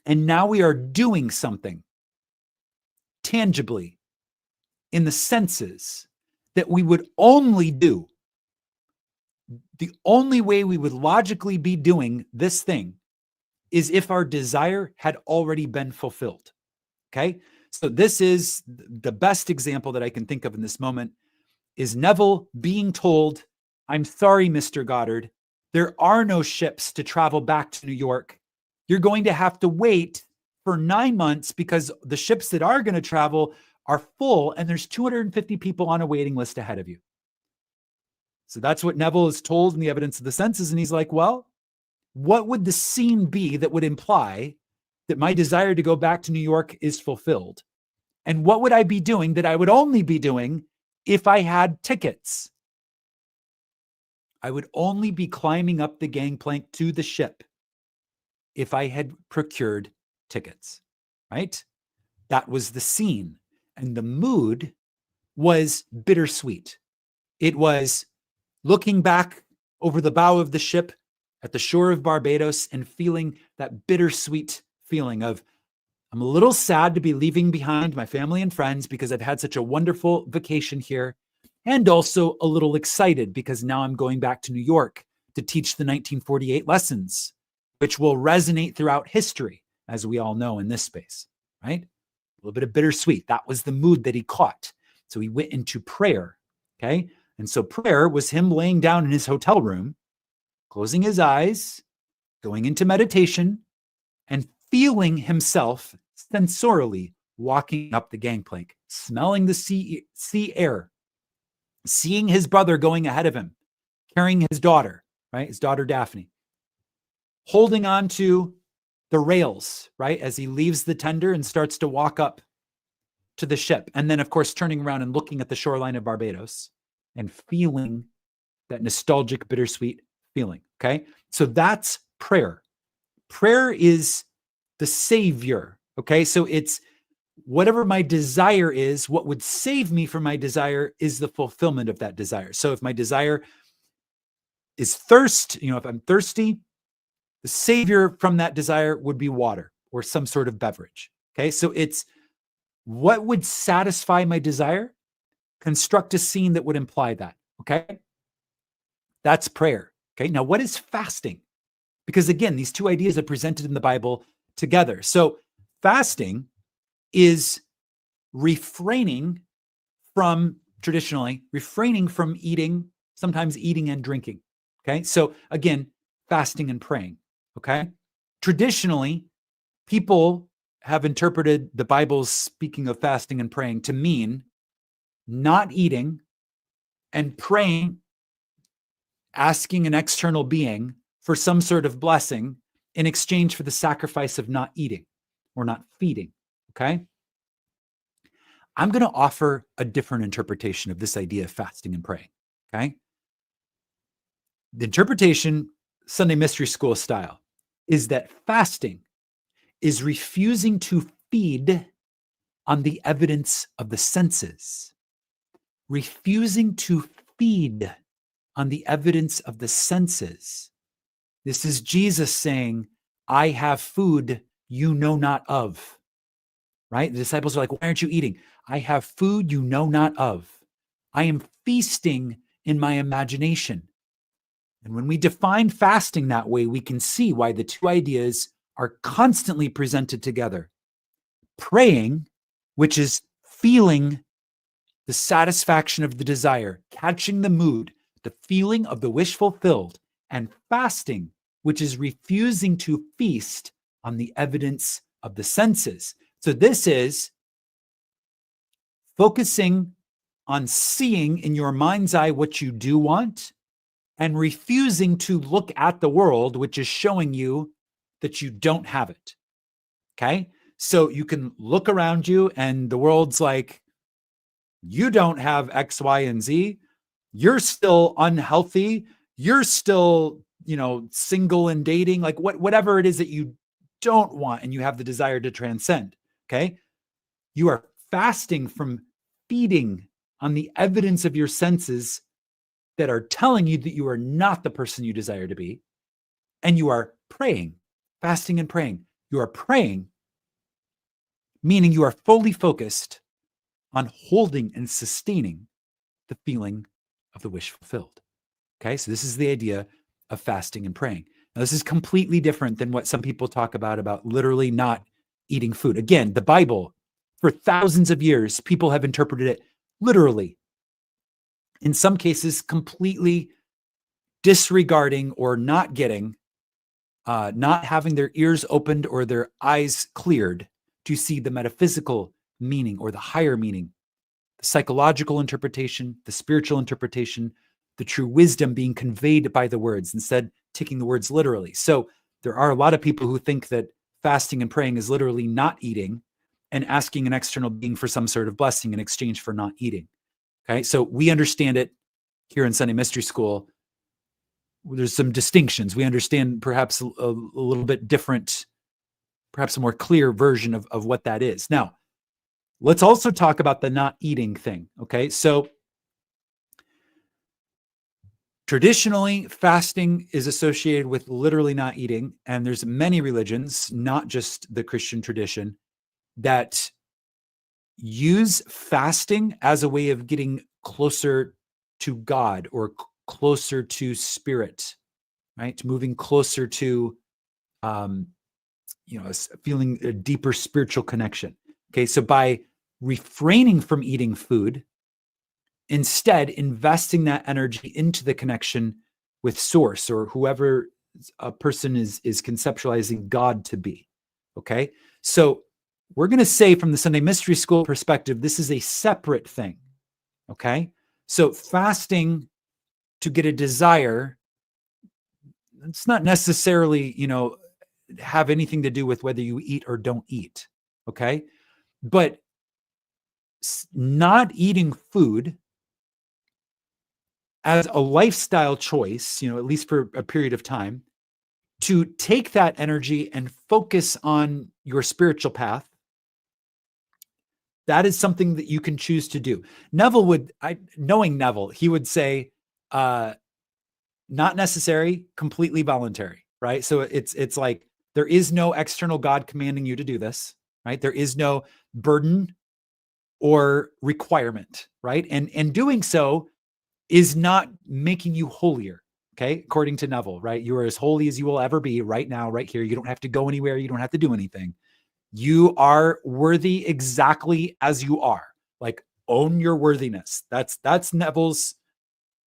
and now we are doing something tangibly in the senses that we would only do. The only way we would logically be doing this thing is if our desire had already been fulfilled. Okay? So this is the best example that I can think of in this moment is Neville being told, I'm sorry, Mr. Goddard, there are no ships to travel back to New York. You're going to have to wait for 9 months because the ships that are going to travel are full and there's 250 people on a waiting list ahead of you. So that's what Neville is told in the evidence of the senses. And he's like, well, what would the scene be that would imply that my desire to go back to New York is fulfilled? And what would I be doing that I would only be doing if I had tickets? I would only be climbing up the gangplank to the ship if I had procured tickets, right? That was the scene. And the mood was bittersweet. It was looking back over the bow of the ship at the shore of Barbados and feeling that bittersweet feeling of, I'm a little sad to be leaving behind my family and friends because I've had such a wonderful vacation here, and also a little excited because now I'm going back to New York to teach the 1948 lessons, which will resonate throughout history, as we all know in this space, right? A little bit of bittersweet. That was the mood that he caught. So he went into prayer, okay? And so prayer was him laying down in his hotel room, closing his eyes, going into meditation, and feeling himself sensorially walking up the gangplank, smelling the sea air, seeing his brother going ahead of him, carrying his daughter, right? His daughter, Daphne, holding on to the rails, right? As he leaves the tender and starts to walk up to the ship. And then, of course, turning around and looking at the shoreline of Barbados and feeling that nostalgic, bittersweet feeling, okay? So that's prayer. Prayer is the savior, okay? So it's whatever my desire is, what would save me from my desire is the fulfillment of that desire. So if my desire is thirst, if I'm thirsty, the savior from that desire would be water or some sort of beverage, okay? So it's what would satisfy my desire? Construct a scene that would imply that, okay? That's prayer, okay? Now, what is fasting? Because again, these two ideas are presented in the Bible together. So fasting is traditionally refraining from eating, sometimes eating and drinking, okay? So again, fasting and praying, okay? Traditionally, people have interpreted the Bible's speaking of fasting and praying to mean not eating and praying, asking an external being for some sort of blessing in exchange for the sacrifice of not eating or not feeding, okay? I'm going to offer a different interpretation of this idea of fasting and praying, okay? The interpretation, Sunday Mystery School style, is that fasting is refusing to feed on the evidence of the senses. Refusing to feed on the evidence of the senses. This is Jesus saying, I have food you know not of. Right? The disciples are like, why aren't you eating? I have food you know not of. I am feasting in my imagination. And when we define fasting that way, we can see why the two ideas are constantly presented together. Praying, which is feeling the satisfaction of the desire, catching the mood, the feeling of the wish fulfilled, and fasting, which is refusing to feast on the evidence of the senses. So this is focusing on seeing in your mind's eye what you do want and refusing to look at the world, which is showing you that you don't have it. Okay? So you can look around you and the world's like, you don't have X, Y, and Z. You're still unhealthy. You're still, single and dating, like whatever it is that you don't want and you have the desire to transcend. Okay? You are fasting from feeding on the evidence of your senses that are telling you that you are not the person you desire to be. And you are praying, fasting and praying. You are praying, meaning you are fully focused on holding and sustaining the feeling of the wish fulfilled. Okay, so this is the idea of fasting and praying. Now, this is completely different than what some people talk about literally not eating food. Again, the Bible, for thousands of years, people have interpreted it literally. In some cases, completely disregarding or not getting, not having their ears opened or their eyes cleared to see the metaphysical meaning or the higher meaning, the psychological interpretation, the spiritual interpretation, the true wisdom being conveyed by the words, instead taking the words literally. So there are a lot of people who think that fasting and praying is literally not eating and asking an external being for some sort of blessing in exchange for not eating. Okay, so we understand it here in Sunday Mystery School. There's some distinctions. We understand perhaps a little bit different, perhaps a more clear version of what that is. Now, let's also talk about the not eating thing. Okay, so traditionally, fasting is associated with literally not eating, and there's many religions, not just the Christian tradition, that use fasting as a way of getting closer to God or closer to spirit, right? Moving closer to, feeling a deeper spiritual connection. Okay, so by refraining from eating food, instead investing that energy into the connection with source or whoever a person is conceptualizing God to be. Okay, so we're going to say from the Sunday Mystery School perspective, this is a separate thing. Okay, so fasting to get a desire, it's not necessarily, have anything to do with whether you eat or don't eat. Okay, but not eating food as a lifestyle choice, at least for a period of time, to take that energy and focus on your spiritual path, that is something that you can choose to do. Knowing Neville, he would say, not necessary, completely voluntary, right? So it's like, there is no external God commanding you to do this, right? There is no burden or requirement, right? And doing so is not making you holier, okay? According to Neville, right? You are as holy as you will ever be right now, right here. You don't have to go anywhere. You don't have to do anything. You are worthy exactly as you are. Like, own your worthiness. That's Neville's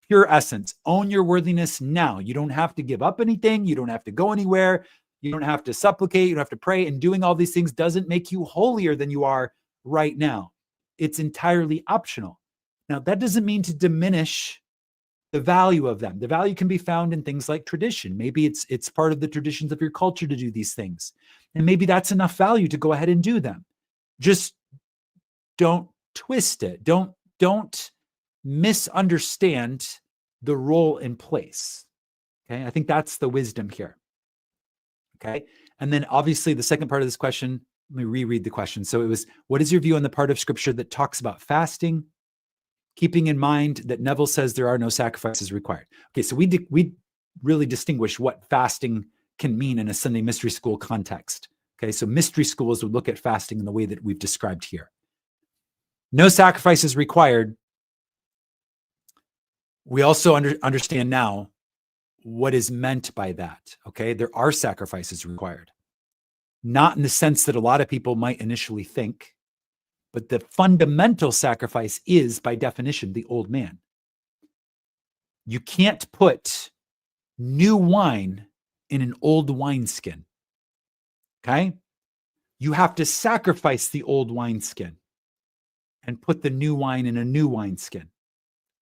pure essence. Own your worthiness now. You don't have to give up anything. You don't have to go anywhere. You don't have to supplicate. You don't have to pray. And doing all these things doesn't make you holier than you are right now. It's entirely optional. Now, that doesn't mean to diminish the value of them. The value can be found in things like tradition. Maybe it's part of the traditions of your culture to do these things. And maybe that's enough value to go ahead and do them. Just don't twist it. Don't misunderstand the role in place. Okay, I think that's the wisdom here. Okay, and then obviously the second part of this question, let me reread the question. So it was, what is your view on the part of scripture that talks about fasting, keeping in mind that Neville says there are no sacrifices required? Okay, so we really distinguish what fasting can mean in a Sunday mystery school context. Okay, so mystery schools would look at fasting in the way that we've described here. No sacrifices required. We also understand now what is meant by that. Okay, there are sacrifices required. Not in the sense that a lot of people might initially think, but the fundamental sacrifice is, by definition, the old man. You can't put new wine in an old wineskin. Okay? You have to sacrifice the old wineskin and put the new wine in a new wineskin.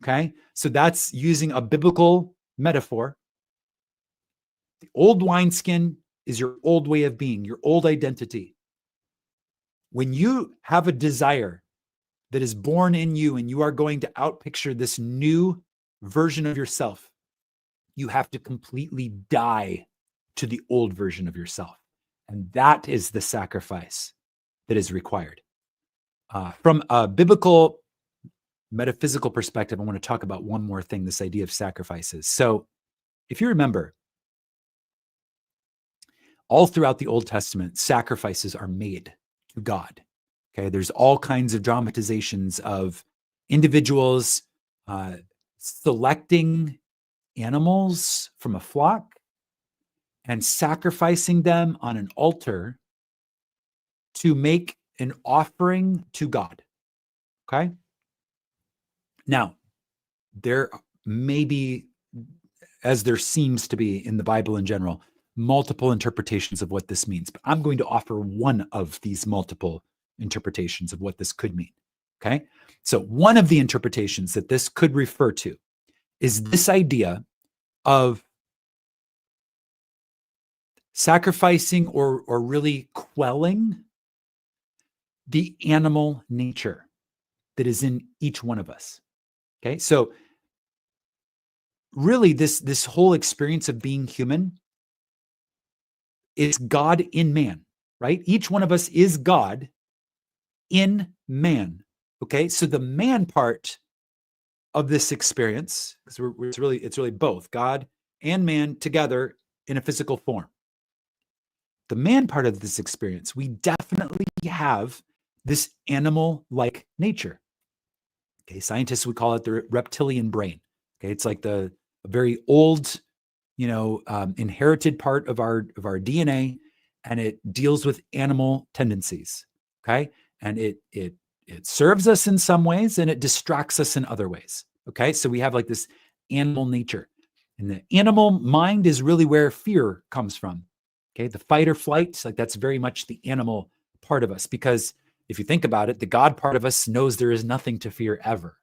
Okay? So that's using a biblical metaphor. The old wineskin is your old way of being, your old identity. When you have a desire that is born in you and you are going to outpicture this new version of yourself, you have to completely die to the old version of yourself. And that is the sacrifice that is required. From a biblical, metaphysical perspective, I want to talk about one more thing, this idea of sacrifices. So if you remember, all throughout the Old Testament, sacrifices are made to God. Okay, there's all kinds of dramatizations of individuals selecting animals from a flock and sacrificing them on an altar to make an offering to God. Okay? Now, there may be, as there seems to be in the Bible in general, multiple interpretations of what this means. But I'm going to offer one of these multiple interpretations of what this could mean. Okay? So one of the interpretations that this could refer to is this idea of sacrificing or really quelling the animal nature that is in each one of us. Okay? So really this whole experience of being human is God in man, right? Each one of us is God in man. Okay? So the man part of this experience, because it's really both God and man together in a physical form. The man part of this experience, we definitely have this animal-like nature. Okay, scientists would call it the reptilian brain. Okay, it's like a very old, inherited part of our DNA, and it deals with animal tendencies. Okay, and it serves us in some ways, and it distracts us in other ways. Okay, so we have like this animal nature, and the animal mind is really where fear comes from. Okay, the fight or flight, like that's very much the animal part of us, because if you think about it, the God part of us knows there is nothing to fear ever,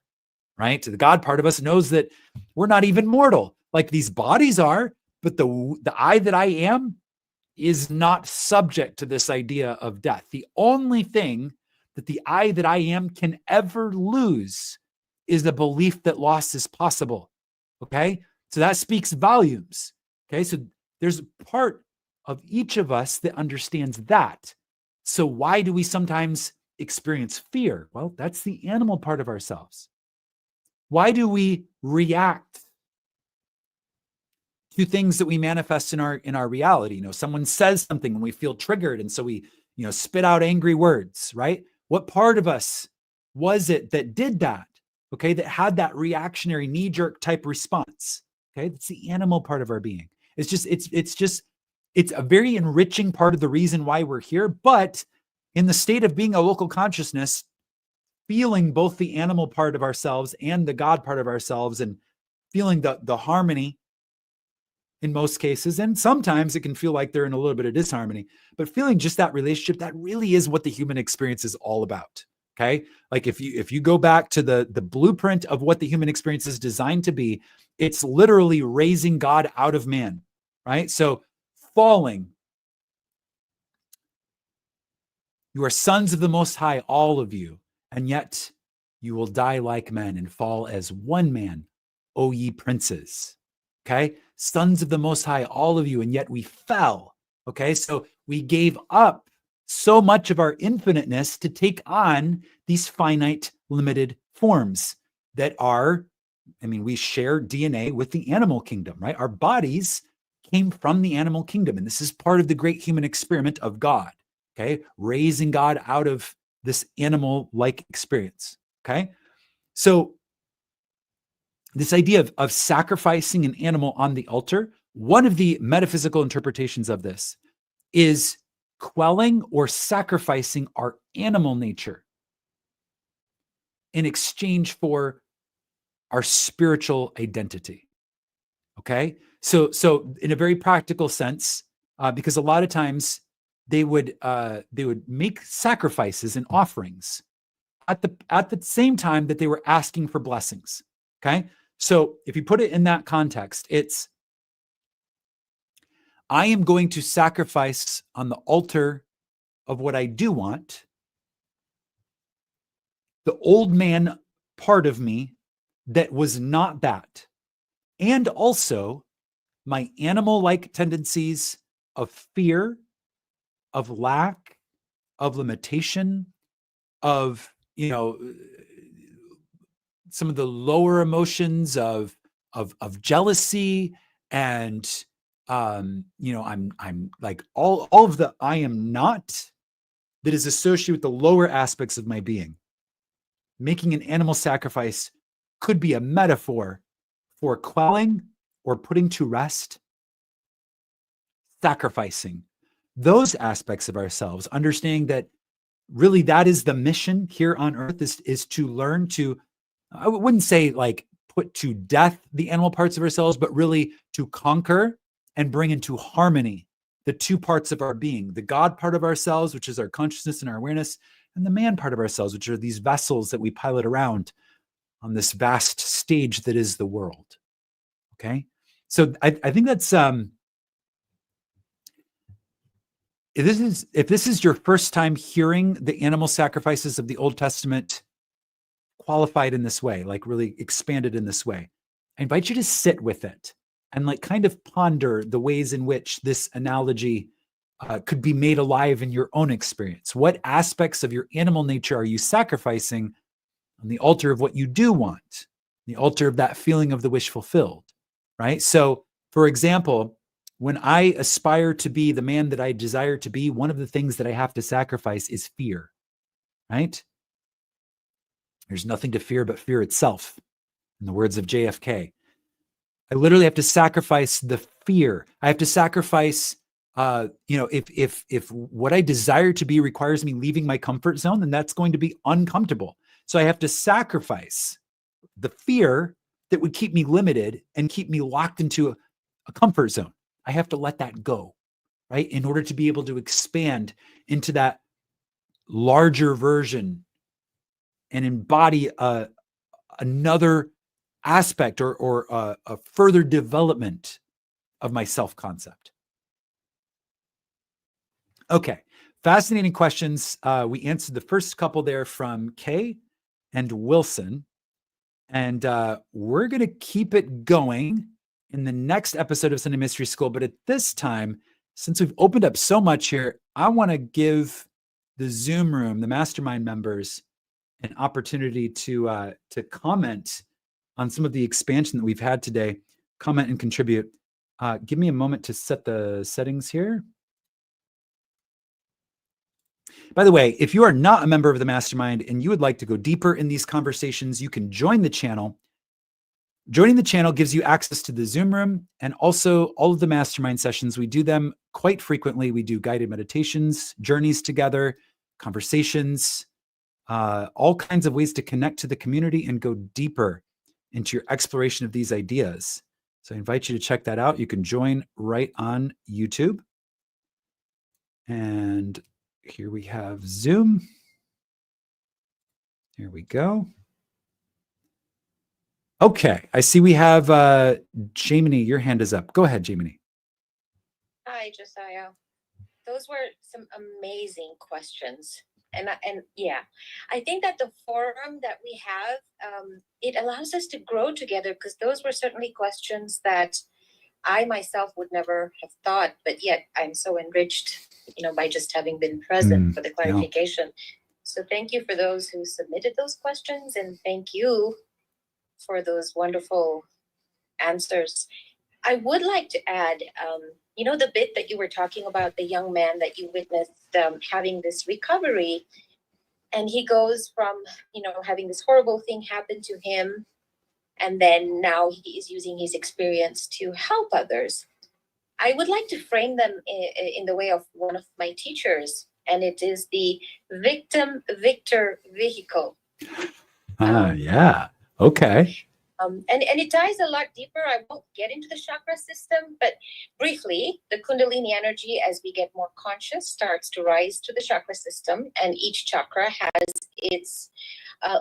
right? The God part of us knows that we're not even mortal, like these bodies are, but the I that I am is not subject to this idea of death. The only thing that the I that I am can ever lose is the belief that loss is possible. Okay, so that speaks volumes. Okay, so there's a part of each of us that understands that. So why do we sometimes experience fear? Well, that's the animal part of ourselves. Why do we react to things that we manifest in our reality? Someone says something and we feel triggered, and so we, spit out angry words, right? What part of us was it that did that? Okay, that had that reactionary knee-jerk type response. Okay, that's the animal part of our being. It's a very enriching part of the reason why we're here, but in the state of being a local consciousness, feeling both the animal part of ourselves and the God part of ourselves, and feeling the harmony in most cases. And sometimes it can feel like they're in a little bit of disharmony, but feeling just that relationship, that really is what the human experience is all about. Okay. Like if you go back to the blueprint of what the human experience is designed to be, it's literally raising God out of man, right? So falling, you are sons of the Most High, all of you, and yet you will die like men and fall as one man, O ye princes. Okay? Sons of the Most High, all of you, and yet we fell. Okay? So we gave up so much of our infiniteness to take on these finite, limited forms that are, we share DNA with the animal kingdom, right? Our bodies came from the animal kingdom, and this is part of the great human experiment of God. Okay, raising God out of this animal-like experience. Okay, so this idea of sacrificing an animal on the altar, one of the metaphysical interpretations of this is quelling or sacrificing our animal nature in exchange for our spiritual identity. Okay, so in a very practical sense, because a lot of times they would make sacrifices and offerings at the same time that they were asking for blessings. Okay, so if you put it in that context, it's I am going to sacrifice on the altar of what I do want, the old man part of me that was not that, and also my animal-like tendencies of fear, of lack, of limitation, of, some of the lower emotions of jealousy and, I'm like all of the I am not that is associated with the lower aspects of my being. Making an animal sacrifice could be a metaphor for quelling or putting to rest, sacrificing those aspects of ourselves, understanding that really that is the mission here on earth is to learn to, I wouldn't say like put to death the animal parts of ourselves, but really to conquer and bring into harmony the two parts of our being, the God part of ourselves, which is our consciousness and our awareness, and the man part of ourselves, which are these vessels that we pilot around on this vast stage that is the world. Okay. So I think that's, if this is your first time hearing the animal sacrifices of the Old Testament qualified in this way, like really expanded in this way, I invite you to sit with it and like kind of ponder the ways in which this analogy could be made alive in your own experience. What aspects of your animal nature are you sacrificing on the altar of what you do want, the altar of that feeling of the wish fulfilled, right? So, for example, when I aspire to be the man that I desire to be, one of the things that I have to sacrifice is fear, right? There's nothing to fear but fear itself, in the words of JFK. I literally have to sacrifice the fear. I have to sacrifice, if what I desire to be requires me leaving my comfort zone, then that's going to be uncomfortable. So I have to sacrifice the fear that would keep me limited and keep me locked into a comfort zone. I have to let that go, right? In order to be able to expand into that larger version and embody another aspect or a further development of my self-concept. Okay, fascinating questions. We answered the first couple there from Kay and Wilson, and we're going to keep it going in the next episode of Sunday Mystery School. But at this time, since we've opened up so much here, I want to give the Zoom room, the mastermind members, an opportunity to comment on some of the expansion that we've had today, comment and contribute. Give me a moment to set the settings here. By the way, if you are not a member of the mastermind and you would like to go deeper in these conversations, you can join the channel. Joining the channel gives you access to the Zoom room and also all of the mastermind sessions. We do them quite frequently. We do guided meditations, journeys together, conversations, all kinds of ways to connect to the community and go deeper into your exploration of these ideas. So I invite you to check that out. You can join right on YouTube. And here we have Zoom. Here we go. Okay, I see we have Jamie, your hand is up. Go ahead, Jamie. Hi, Josiah. Those were some amazing questions. And yeah, I think that the forum that we have, it allows us to grow together, because those were certainly questions that I myself would never have thought, but yet I'm so enriched, by just having been present for the clarification. Yeah. So thank you for those who submitted those questions, and thank you for those wonderful answers. I would like to add, the bit that you were talking about, the young man that you witnessed having this recovery, and he goes from, having this horrible thing happen to him, and then now he is using his experience to help others. I would like to frame them in the way of one of my teachers, and it is the victim-victor vehicle. Yeah. Okay. And it ties a lot deeper. I won't get into the chakra system, but briefly, the Kundalini energy, as we get more conscious, starts to rise to the chakra system, and each chakra has its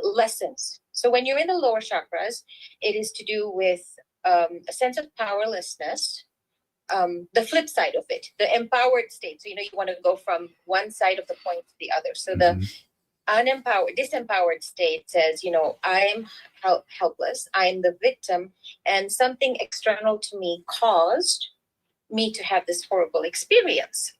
lessons. So when you're in the lower chakras, it is to do with a sense of powerlessness. The flip side of it, the empowered state. So, you want to go from one side of the point to the other. So the disempowered state says, I'm helpless, I'm the victim, and something external to me caused me to have this horrible experience,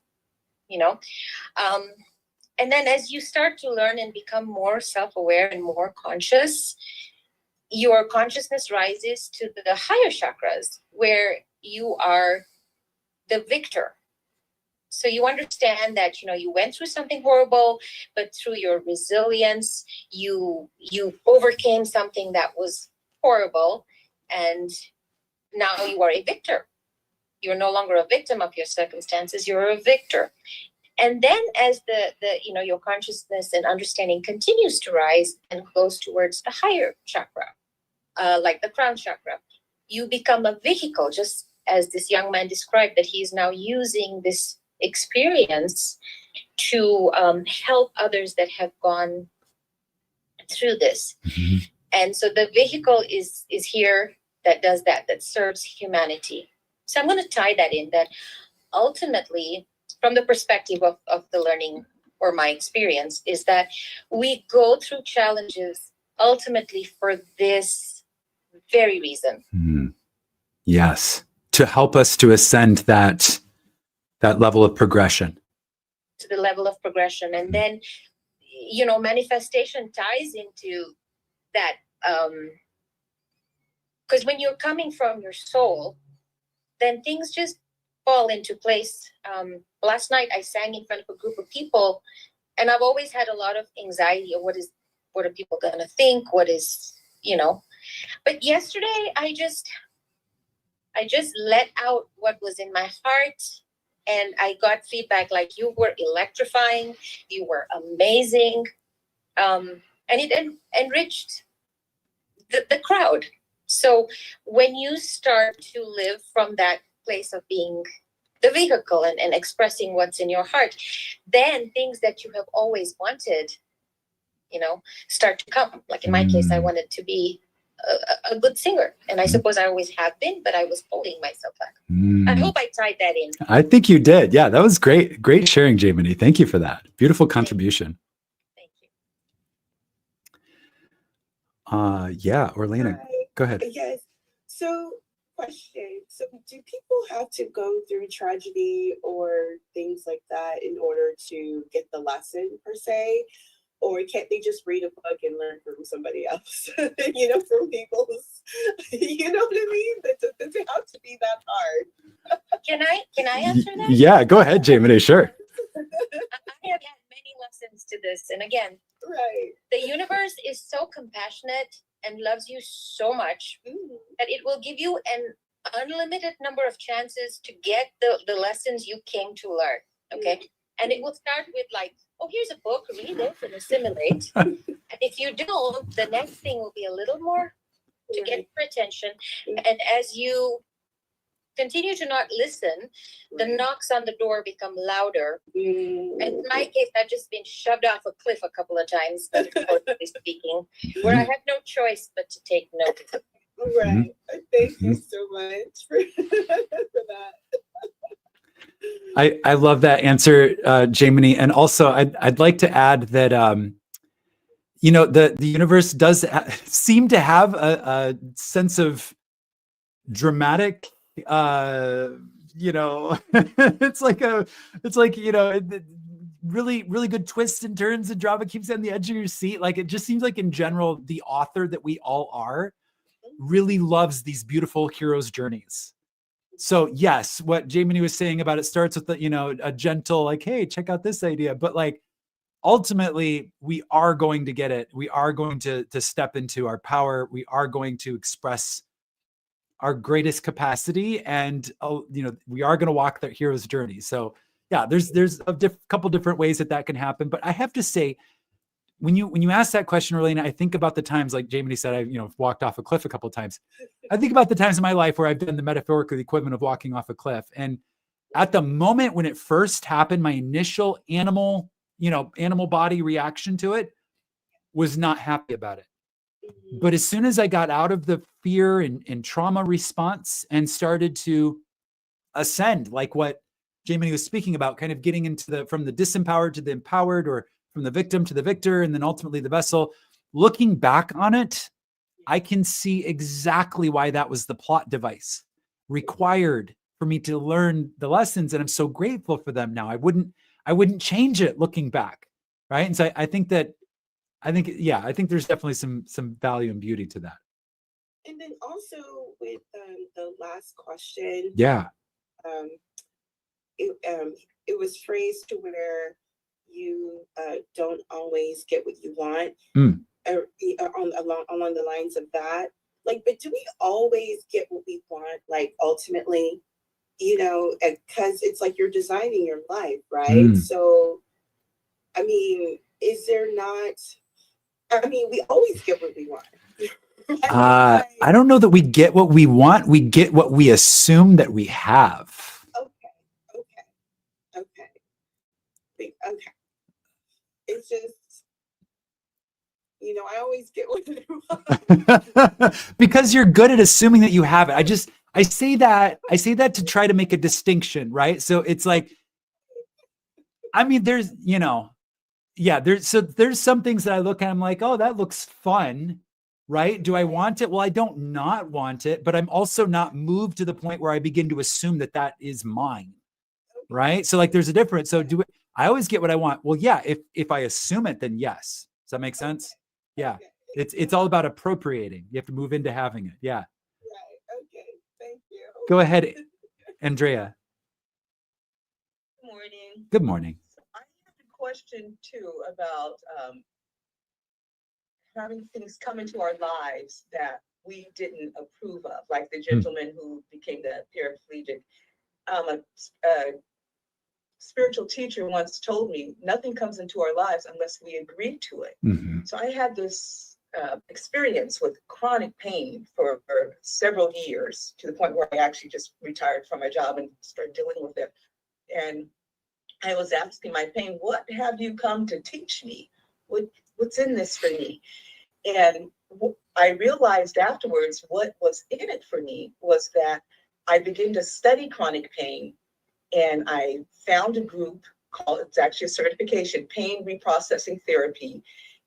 and then as you start to learn and become more self-aware and more conscious, your consciousness rises to the higher chakras, where you are the victor. So you understand that, you went through something horrible, but through your resilience, you overcame something that was horrible, and now you are a victor. You're no longer a victim of your circumstances, you're a victor. And then as the your consciousness and understanding continues to rise and goes towards the higher chakra, like the crown chakra, you become a vehicle, just as this young man described, that he is now using this experience to help others that have gone through this. Mm-hmm. And so the vehicle is here that does that serves humanity. So I'm going to tie that in, that ultimately, from the perspective of the learning, or my experience, is that we go through challenges ultimately for this very reason. Mm-hmm. Yes, to help us to ascend that level of progression. To the level of progression. And then, manifestation ties into that. Because when you're coming from your soul, then things just fall into place. Last night I sang in front of a group of people, and I've always had a lot of anxiety of what are people going to think? What is, but yesterday I just let out what was in my heart, and I got feedback like, you were electrifying, you were amazing. And it enriched the crowd. So when you start to live from that place of being the vehicle and expressing what's in your heart, then things that you have always wanted, start to come. Like in my case, I wanted to be a good singer, and I suppose I always have been, but I was holding myself back. I hope I tied that in. I think you did. Yeah, that was great. Great sharing, Jamie. Thank you for that. Beautiful contribution. Thank you. Yeah, Orlena, go ahead. Yes. So, question. So, do people have to go through tragedy or things like that in order to get the lesson, per se? Or can't they just read a book and learn from somebody else? From people's, you know what I mean? Does it have to be that hard? Can I answer that? Yeah, go ahead, Jamie. Sure. I have had many lessons to this. And again, right. The universe is so compassionate and loves you so much that it will give you an unlimited number of chances to get the lessons you came to learn. Okay. And it will start with like, oh, here's a book, read it and assimilate. And if you don't, the next thing will be a little more to get your attention. And as you continue to not listen, the knocks on the door become louder. Mm. And in my case, I've just been shoved off a cliff a couple of times, metaphorically speaking, where I have no choice but to take note. Right. Thank you so much for, for that. I love that answer, Jamie. And also, I'd like to add that you know, the universe does seem to have a sense of dramatic. You know, it's like you know, really good twists and turns and drama keeps you on the edge of your seat. Like it just seems like in general, the author that we all are really loves these beautiful heroes' journeys. So yes, what Jamie was saying about it starts with the, you know, a gentle like, hey, check out this idea. But like ultimately we are going to get it. We are going to step into our power. We are going to express our greatest capacity. And, you know, we are going to walk the hero's journey. So yeah, there's a couple different ways that can happen. But I have to say, when you ask that question, Rolena, I think about the times, like Jamie said, I've, you know, walked off a cliff a couple of times. I think about the times in my life where I've done the metaphorical equivalent of walking off a cliff. And at the moment when it first happened, my initial animal body reaction to it was not happy about it. But as soon as I got out of the fear and trauma response and started to ascend, like what Jamie was speaking about, kind of getting into from the disempowered to the empowered, or from the victim to the victor, and then ultimately the vessel. Looking back on it, I can see exactly why that was the plot device required for me to learn the lessons. And I'm so grateful for them now. I wouldn't change it looking back. Right. And so I think there's definitely some value and beauty to that. And then also with the last question. Yeah. It was phrased to where you don't always get what you want, or along the lines of that. Like, but do we always get what we want? Like, ultimately, you know, because it's like you're designing your life, right? So, I mean, is there not? I mean, we always get what we want. I don't know that we get what we want. We get what we assume that we have. Okay. It's just, you know, I always get what I want. Because you're good at assuming that you have it. I say that to try to make a distinction, right? So it's like, I mean, there's, you know, yeah, there's some things that I look at, I'm like, oh, that looks fun, right? Do I want it? Well, I don't not want it, but I'm also not moved to the point where I begin to assume that is mine, right? So like, there's a difference. So I always get what I want? Well, yeah, if I assume it, then yes. Does that make sense? Yeah. It's all about appropriating. You have to move into having it. Yeah. Right. Okay. Thank you. Go ahead, Andrea. Good morning. Good morning. So I have a question too about having things come into our lives that we didn't approve of, like the gentleman who became the paraplegic. A spiritual teacher once told me, nothing comes into our lives unless we agree to it. So I had this experience with chronic pain for several years, to the point where I actually just retired from my job and started dealing with it. And I was asking my pain, what have you come to teach me? What's in this for me? And I realized afterwards what was in it for me was that I began to study chronic pain. And I found a group called, it's actually a certification, Pain Reprocessing Therapy.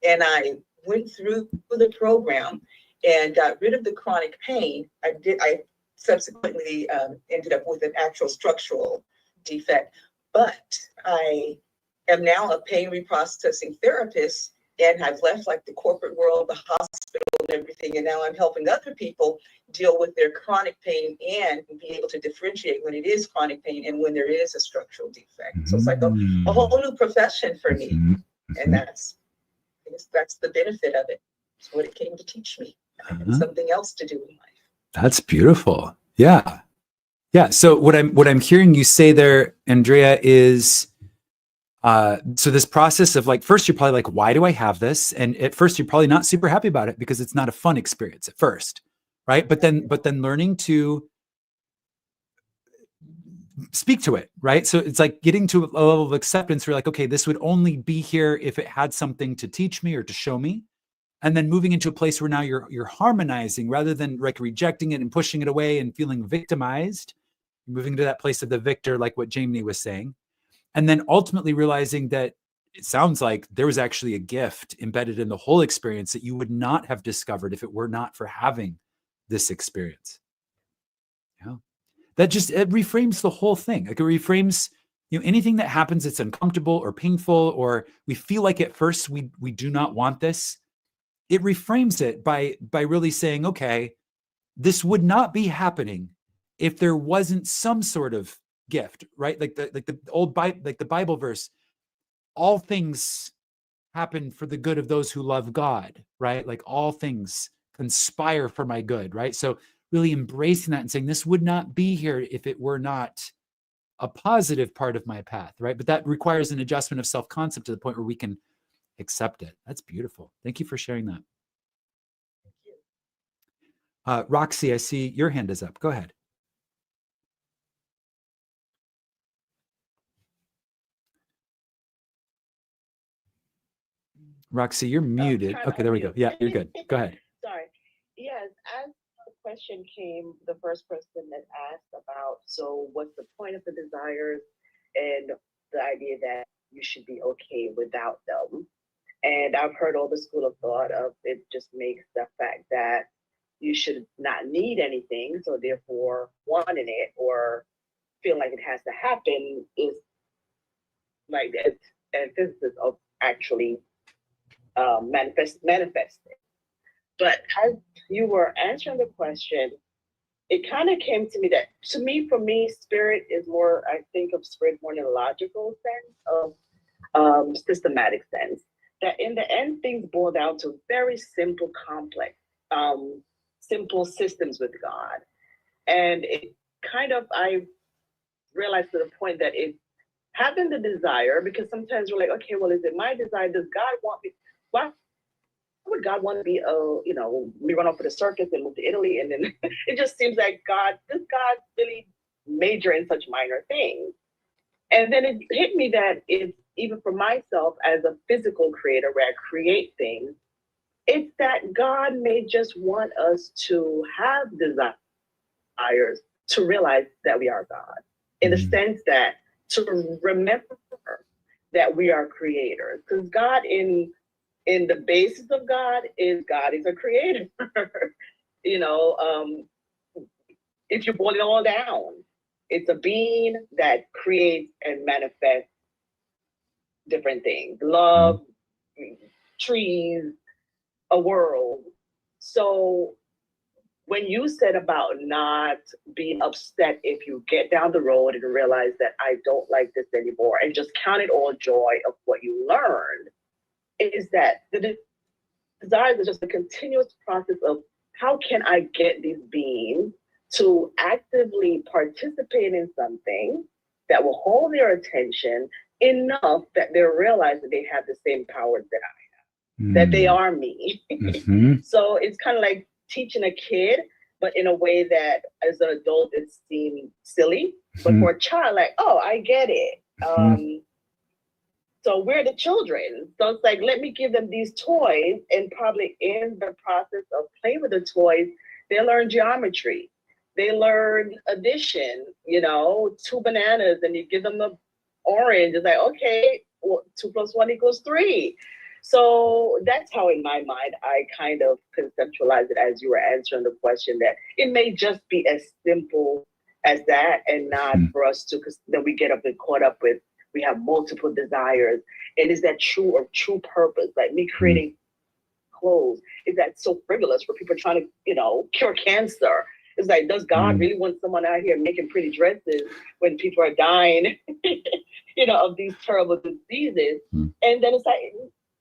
And I went through the program and got rid of the chronic pain. I subsequently ended up with an actual structural defect, but I am now a pain reprocessing therapist, and I've left like the corporate world, the hospital and everything. And now I'm helping other people deal with their chronic pain and be able to differentiate when it is chronic pain and when there is a structural defect. So it's like a whole new profession for me. And that's the benefit of it. It's what it came to teach me. I had something else to do in life. That's beautiful. Yeah. Yeah. So what I'm hearing you say there, Andrea, is so this process of like, first you're probably like, why do I have this? And at first you're probably not super happy about it because it's not a fun experience at first, right? But then learning to speak to it, right? So it's like getting to a level of acceptance where you're like, okay, this would only be here if it had something to teach me or to show me. And then moving into a place where now you're harmonizing rather than like rejecting it and pushing it away and feeling victimized, moving to that place of the victor, like what Jamie was saying. And then ultimately realizing that it sounds like there was actually a gift embedded in the whole experience that you would not have discovered if it were not for having this experience. Yeah. That just, it reframes the whole thing. Like it reframes, anything that happens that's uncomfortable or painful, or we feel like at first we do not want this. It reframes it by really saying, okay, this would not be happening if there wasn't some sort of gift, right? Like the old Bible, like the Bible verse, all things happen for the good of those who love God, right? Like all things conspire for my good, right? So really embracing that and saying, this would not be here if it were not a positive part of my path, right? But that requires an adjustment of self-concept to the point where we can accept it. That's beautiful. Thank you for sharing that. Roxy, I see your hand is up. Go ahead. Roxy, you're muted. Okay, there we go. Yeah, you're good. Go ahead. Sorry. Yes, as the question came, the first person that asked about, so what's the point of the desires and the idea that you should be okay without them. And I've heard all the school of thought of it just makes the fact that you should not need anything, so therefore wanting it or feel like it has to happen is like the antithesis of actually manifesting. But as you were answering the question, it kind of came to me that, for me, spirit is more, I think of spirit more in a logical sense of systematic sense. That in the end, things boil down to very simple, complex, simple systems with God. And it kind of, I realized to the point that it's having the desire, because sometimes we're like, okay, well, is it my desire? Does God want me? Why would God want to be, we run off to the circus and move to Italy? And then it just seems like does God really major in such minor things? And then it hit me that it's, even for myself as a physical creator where I create things, it's that God may just want us to have desires to realize that we are God. In the sense that to remember that we are creators. Because God in the basis of God is a creator. If you boil it all down, it's a being that creates and manifests different things. Love, trees, a world. So when you said about not being upset if you get down the road and realize that I don't like this anymore, and just count it all joy of what you learned, is that the desires is just a continuous process of how can I get these beings to actively participate in something that will hold their attention enough that they realize that they have the same powers that I have, that they are me. So it's kind of like teaching a kid, but in a way that as an adult it seems silly, but for a child, like, oh, I get it. So we're the children. So it's like, let me give them these toys, and probably in the process of playing with the toys, they learn geometry. They learn addition, 2 bananas, and you give them the orange. It's like, okay, well, 2 + 1 = 3. So that's how, in my mind, I kind of conceptualize it as you were answering the question, that it may just be as simple as that, and not for us to, because then we get up and caught up with, we have multiple desires. And is that true purpose? Like me creating clothes, is that so frivolous for people trying to, cure cancer? It's like, does God really want someone out here making pretty dresses when people are dying, of these terrible diseases? And then it's like,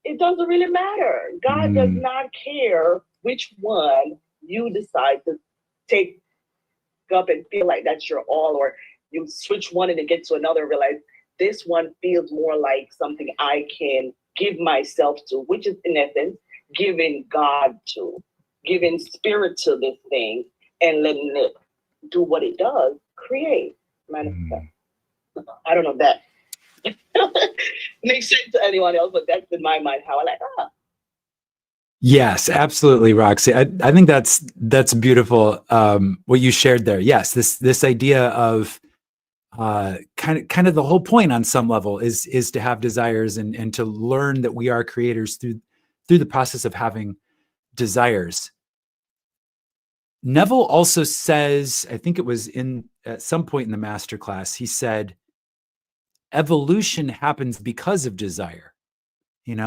it doesn't really matter. God does not care which one you decide to take up and feel like that's your all, or you switch one and then get to another and realize this one feels more like something I can give myself to, which is in essence giving God to, giving spirit to this thing and letting it do what it does, create. Manifest. I don't know if that makes sense to anyone else, but that's in my mind how I like, Yes, absolutely, Roxy. I think that's beautiful. What you shared there. Yes, this idea of kind of the whole point on some level is to have desires and to learn that we are creators through the process of having desires. Neville also says, I think it was at some point in the masterclass, he said, evolution happens because of desire.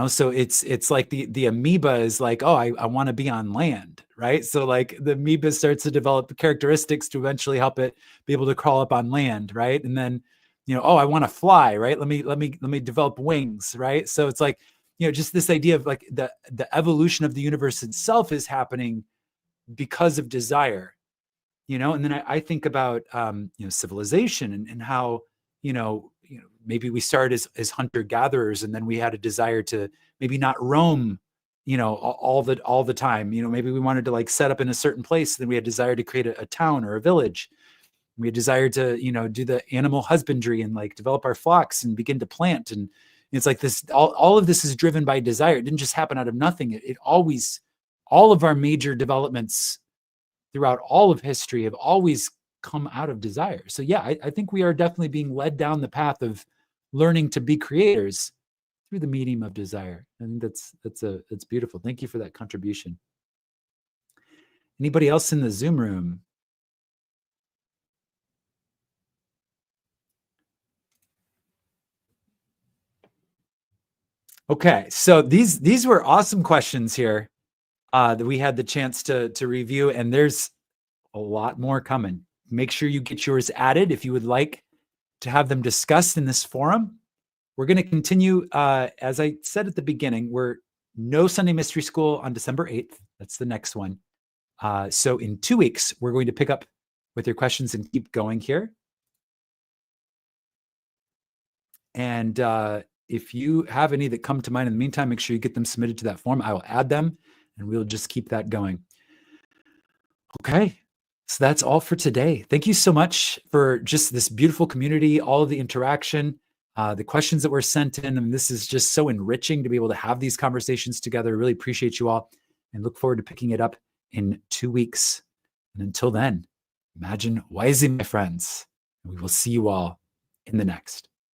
So it's like the amoeba is like, oh, I want to be on land, right? So like the amoeba starts to develop characteristics to eventually help it be able to crawl up on land, right? And then, oh, I want to fly, right? Let me develop wings, right? So it's like, just this idea of like the evolution of the universe itself is happening because of desire, and then I think about civilization and how maybe we started as hunter gatherers, and then we had a desire to maybe not roam all the time. Maybe we wanted to like set up in a certain place, then we had desire to create a town or a village. We had desire to do the animal husbandry and like develop our flocks and begin to plant. And it's like this, all of this is driven by desire. It didn't just happen out of nothing. It always, all of our major developments throughout all of history have always come out of desire. So yeah, I think we are definitely being led down the path of learning to be creators through the medium of desire. I think that's beautiful. Thank you for that contribution. Anybody else in the Zoom room? Okay, so these were awesome questions here that we had the chance to review, and there's a lot more coming. Make sure you get yours added if you would like to have them discussed in this forum. We're going to continue, as I said at the beginning, we're no Sunday Mystery School on December 8th. That's the next one. So in 2 weeks, we're going to pick up with your questions and keep going here. And if you have any that come to mind in the meantime, make sure you get them submitted to that form. I will add them, and we'll just keep that going. Okay. So that's all for today. Thank you so much for just this beautiful community, all of the interaction, the questions that were sent in. And this is just so enriching to be able to have these conversations together. I really appreciate you all and look forward to picking it up in 2 weeks. And until then, imagine wisely, my friends. We will see you all in the next.